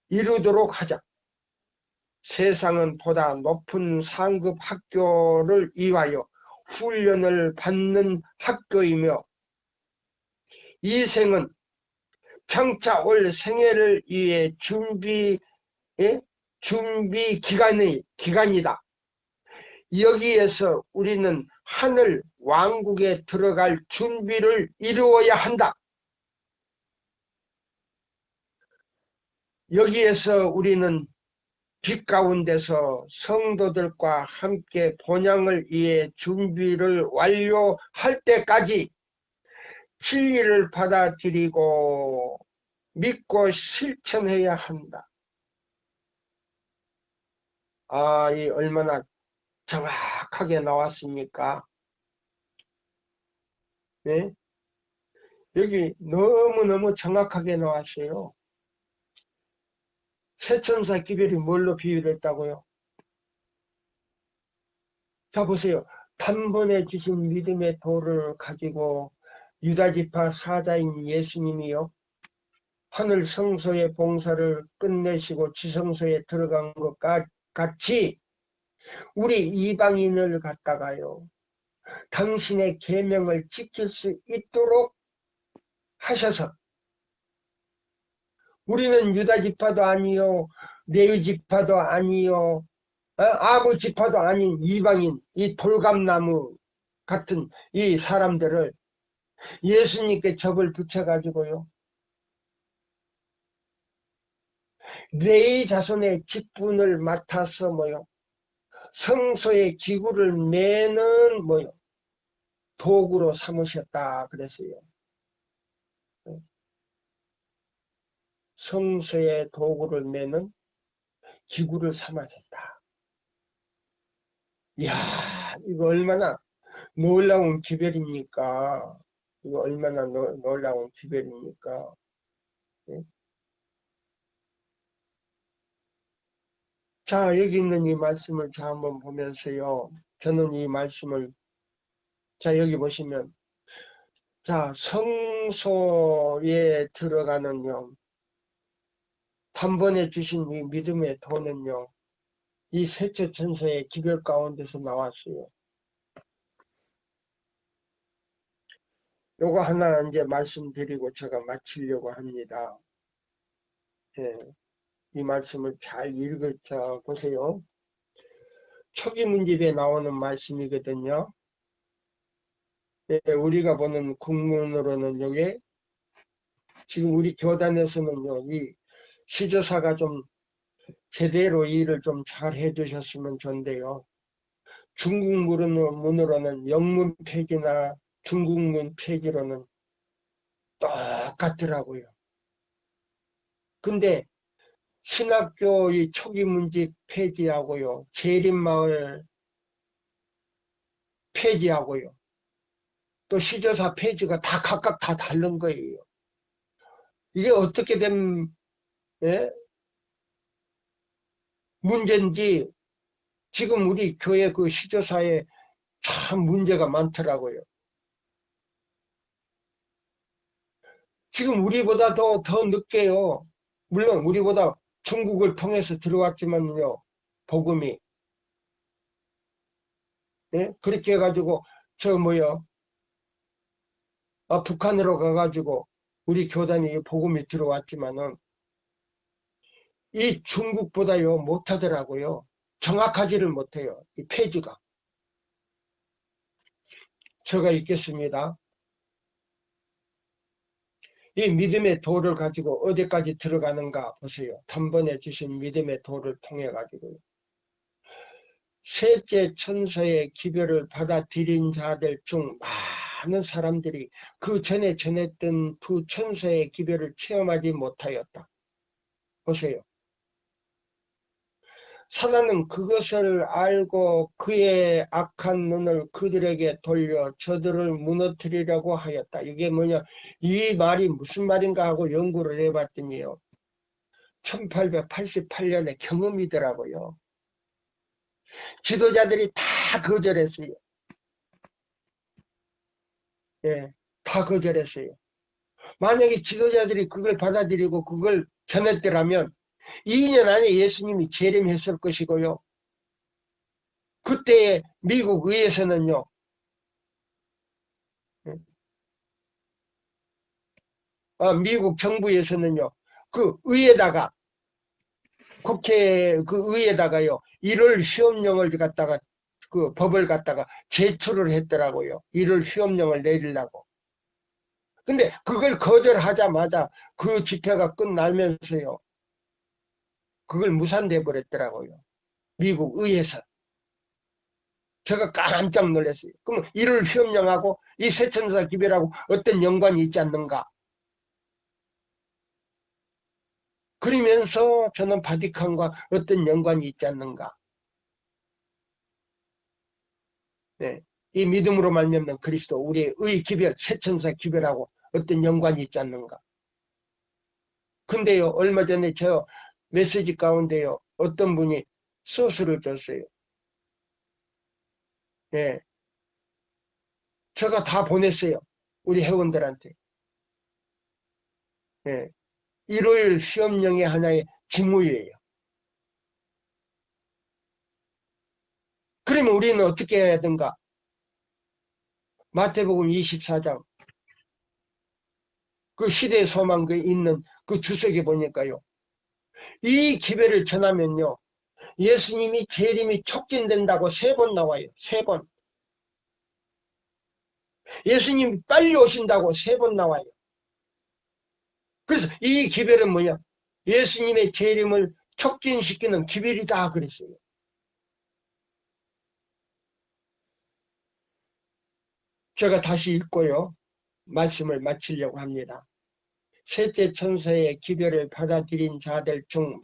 이루도록 하자. 세상은 보다 높은 상급 학교를 위하여 훈련을 받는 학교이며 이 생은 장차 올 생애를 위해 준비 기간이다. 여기에서 우리는 하늘 왕국에 들어갈 준비를 이루어야 한다. 여기에서 우리는 빛 가운데서 성도들과 함께 본향을 위해 준비를 완료할 때까지 진리를 받아들이고 믿고 실천해야 한다. 이 얼마나 정확하게 나왔습니까? 네? 여기 너무너무 정확하게 나왔어요. 세천사 기별이 뭘로 비유됐다고요? 자, 보세요. 단번에 주신 믿음의 도를 가지고 유다지파 사자인 예수님이요. 하늘 성소의 봉사를 끝내시고 지성소에 들어간 것 같이 우리 이방인을 갖다가요. 당신의 계명을 지킬 수 있도록 하셔서 우리는 유다지파도 아니요. 레위지파도 아니요. 아부지파도 아닌 이방인, 이 돌감나무 같은 이 사람들을 예수님께 접을 붙여가지고요. 레위 자손의 직분을 맡아서 성소의 기구를 매는 도구로 삼으셨다 그랬어요. 성소의 도구를 매는 기구를 삼으셨다. 이야, 이거 얼마나 놀라운 기별입니까? 이거 얼마나 놀라운 기별입니까? 네? 자, 여기 있는 이 말씀을 자 한번 보면서요. 저는 이 말씀을 자 여기 보시면 자 성소에 들어가는요. 단번에 주신 이 믿음의 도는요. 이 셋째 천사의 기별 가운데서 나왔어요. 요거 하나 이제 말씀드리고 제가 마치려고 합니다. 예, 이 말씀을 잘 읽어 보세요. 초기 문집에 나오는 말씀이거든요. 예, 우리가 보는 국문으로는 여기 지금 우리 교단에서는요, 이 시조사가 좀 제대로 일을 좀 잘 해주셨으면 좋은데요. 중국 문으로는 영문 표기나 중국문 표기로는 똑같더라고요. 근데 신학교의 초기 문집 폐지하고요. 재림마을 폐지하고요. 또 시조사 폐지가 다 각각 다 다른 거예요. 이게 어떻게 된 예? 문제인지 지금 우리 교회 그 시조사에 참 문제가 많더라고요. 지금 우리보다 더 늦게요. 물론 우리보다 중국을 통해서 들어왔지만요. 복음이. 예? 그렇게 해가지고 북한으로 가가지고 우리 교단이 복음이 들어왔지만은 이 중국보다요 못하더라고요. 정확하지를 못해요. 이 페이지가. 제가 읽겠습니다. 이 믿음의 도를 가지고 어디까지 들어가는가 보세요. 단번에 주신 믿음의 도를 통해 가지고요. 셋째 천사의 기별을 받아들인 자들 중 많은 사람들이 그 전에 전했던 두 천사의 기별을 체험하지 못하였다. 보세요. 사단은 그것을 알고 그의 악한 눈을 그들에게 돌려 저들을 무너뜨리려고 하였다. 이게 뭐냐? 이 말이 무슨 말인가 하고 연구를 해봤더니요. 1888년의 경험이더라고요. 지도자들이 다 거절했어요. 예, 다 거절했어요. 만약에 지도자들이 그걸 받아들이고 그걸 전했더라면 2년 안에 예수님이 재림했을 것이고요. 그때 미국 의회에서는요. 미국 정부에서는요. 그 의회에다가 국회 그 의회에다가요. 1월 시험령을 갖다가 그 법을 갖다가 제출을 했더라고요. 1월 시험령을 내리려고. 근데 그걸 거절하자마자 그 집회가 끝나면서요. 그걸 무산돼 버렸더라고요. 미국 의회에서. 제가 깜짝 놀랐어요. 그럼 1월 시험령하고 이 세천사 기별하고 어떤 연관이 있지 않는가? 그러면서 저는 바티칸과 어떤 연관이 있지 않는가? 네. 이 믿음으로 말미암는 그리스도 우리의 의 기별, 세천사 기별하고 어떤 연관이 있지 않는가? 근데요, 얼마 전에 저 메시지 가운데요, 어떤 분이 소스를 줬어요. 네. 제가 다 보냈어요. 우리 회원들한테. 네. 일요일 시험령의 하나의 직무예요. 그러면 우리는 어떻게 해야 되는가? 마태복음 24장 그 시대의 소망 있는 그 주석에 보니까요. 이 기별을 전하면요. 예수님이 재림이 촉진된다고 3번 나와요. 3번. 예수님이 빨리 오신다고 3번 나와요. 그래서 이 기별은 뭐냐? 예수님의 재림을 촉진시키는 기별이다 그랬어요. 제가 다시 읽고요. 말씀을 마치려고 합니다. 셋째 천사의 기별을 받아들인 자들 중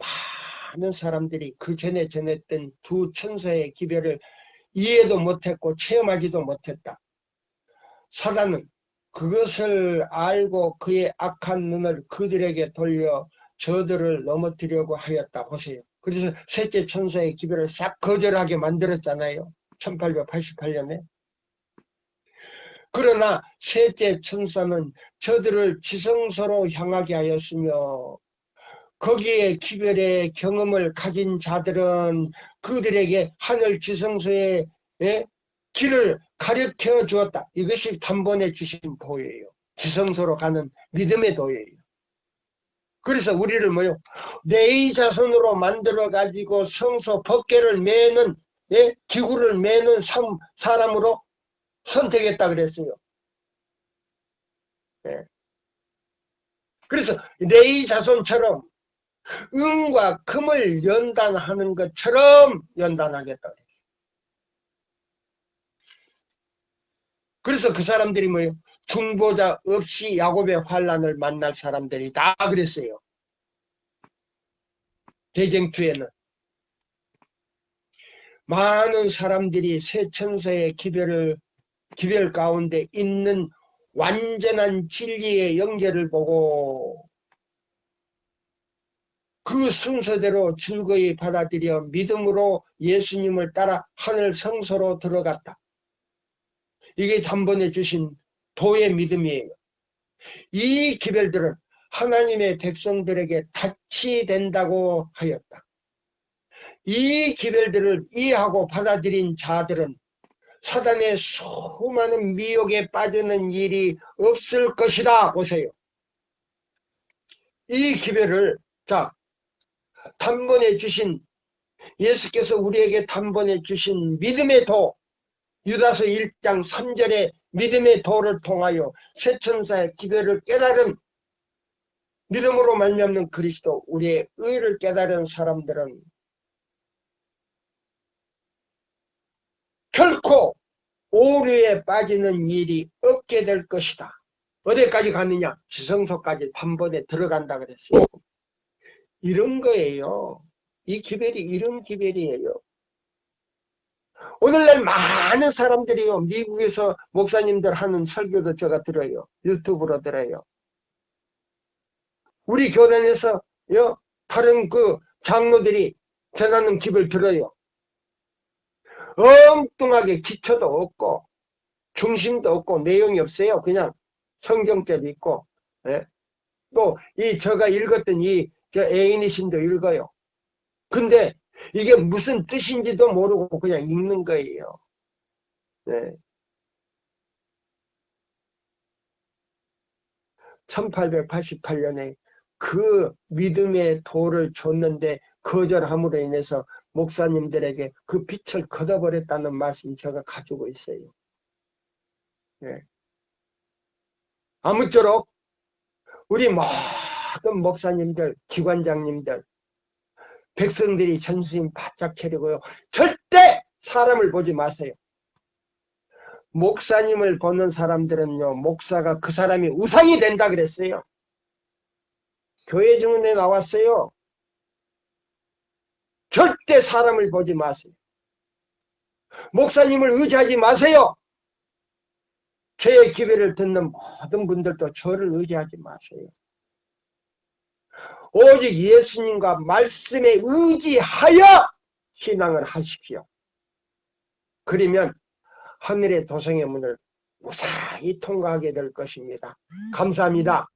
많은 사람들이 그 전에 전했던 두 천사의 기별을 이해도 못했고 체험하지도 못했다. 사단은 그것을 알고 그의 악한 눈을 그들에게 돌려 저들을 넘어뜨리려고 하였다. 보세요. 그래서 셋째 천사의 기별을 싹 거절하게 만들었잖아요. 1888년에. 그러나 셋째 천사는 저들을 지성소로 향하게 하였으며 거기에 기별의 경험을 가진 자들은 그들에게 하늘 지성소의 길을 가르쳐 주었다. 이것이 단번에 주신 도예요. 지성소로 가는 믿음의 도예요. 그래서 우리를 뭐요? 내 자손으로 만들어 가지고 성소 법궤를 매는 기구를 매는 사람으로 선택했다 그랬어요. 예. 그래서 내 자손처럼 은과 금을 연단하는 것처럼 연단하겠다. 그래서 그 사람들이 뭐예요? 중보자 없이 야곱의 환란을 만날 사람들이다 그랬어요. 대쟁투에는 많은 사람들이 새 천사의 기별 가운데 있는 완전한 진리의 영계를 보고 그 순서대로 즐거이 받아들여 믿음으로 예수님을 따라 하늘 성소로 들어갔다. 이게 단번에 주신 도의 믿음이에요. 이 기별들은 하나님의 백성들에게 닻이 된다고 하였다. 이 기별들을 이해하고 받아들인 자들은 사단의 수많은 미혹에 빠지는 일이 없을 것이다. 보세요. 이 기별을 단번에 주신 예수께서 우리에게 단번에 주신 믿음의 도, 유다서 1장 3절에 믿음의 도를 통하여 새 천사의 기별을 깨달은 믿음으로 말미암는 그리스도, 우리의 의를 깨달은 사람들은 결코 오류에 빠지는 일이 없게 될 것이다. 어디까지 갔느냐? 지성소까지 단번에 들어간다 그랬어요. 이런 거예요. 이 기별이 이런 기별이에요. 오늘날 많은 사람들이요, 미국에서 목사님들 하는 설교도 제가 들어요. 유튜브로 들어요. 우리 교단에서 다른 그 장로들이 전하는 기별 들어요. 엉뚱하게 기초도 없고 중심도 없고 내용이 없어요. 그냥 성경죄도 있고, 예? 또 제가 읽었던 저 애인이신도 읽어요. 근데 이게 무슨 뜻인지도 모르고 그냥 읽는 거예요. 네. 1888년에 그 믿음의 도를 줬는데 거절함으로 인해서 목사님들에게 그 빛을 걷어버렸다는 말씀 제가 가지고 있어요. 네. 아무쪼록 우리 모든 목사님들, 기관장님들, 백성들이 전수님 바짝 차리고요. 절대 사람을 보지 마세요. 목사님을 보는 사람들은요, 목사가 그 사람이 우상이 된다 그랬어요. 교회 증언에 나왔어요. 절대 사람을 보지 마세요. 목사님을 의지하지 마세요. 제 기별을 듣는 모든 분들도 저를 의지하지 마세요. 오직 예수님과 말씀에 의지하여 신앙을 하십시오. 그러면 하늘의 도성의 문을 무사히 통과하게 될 것입니다. 감사합니다.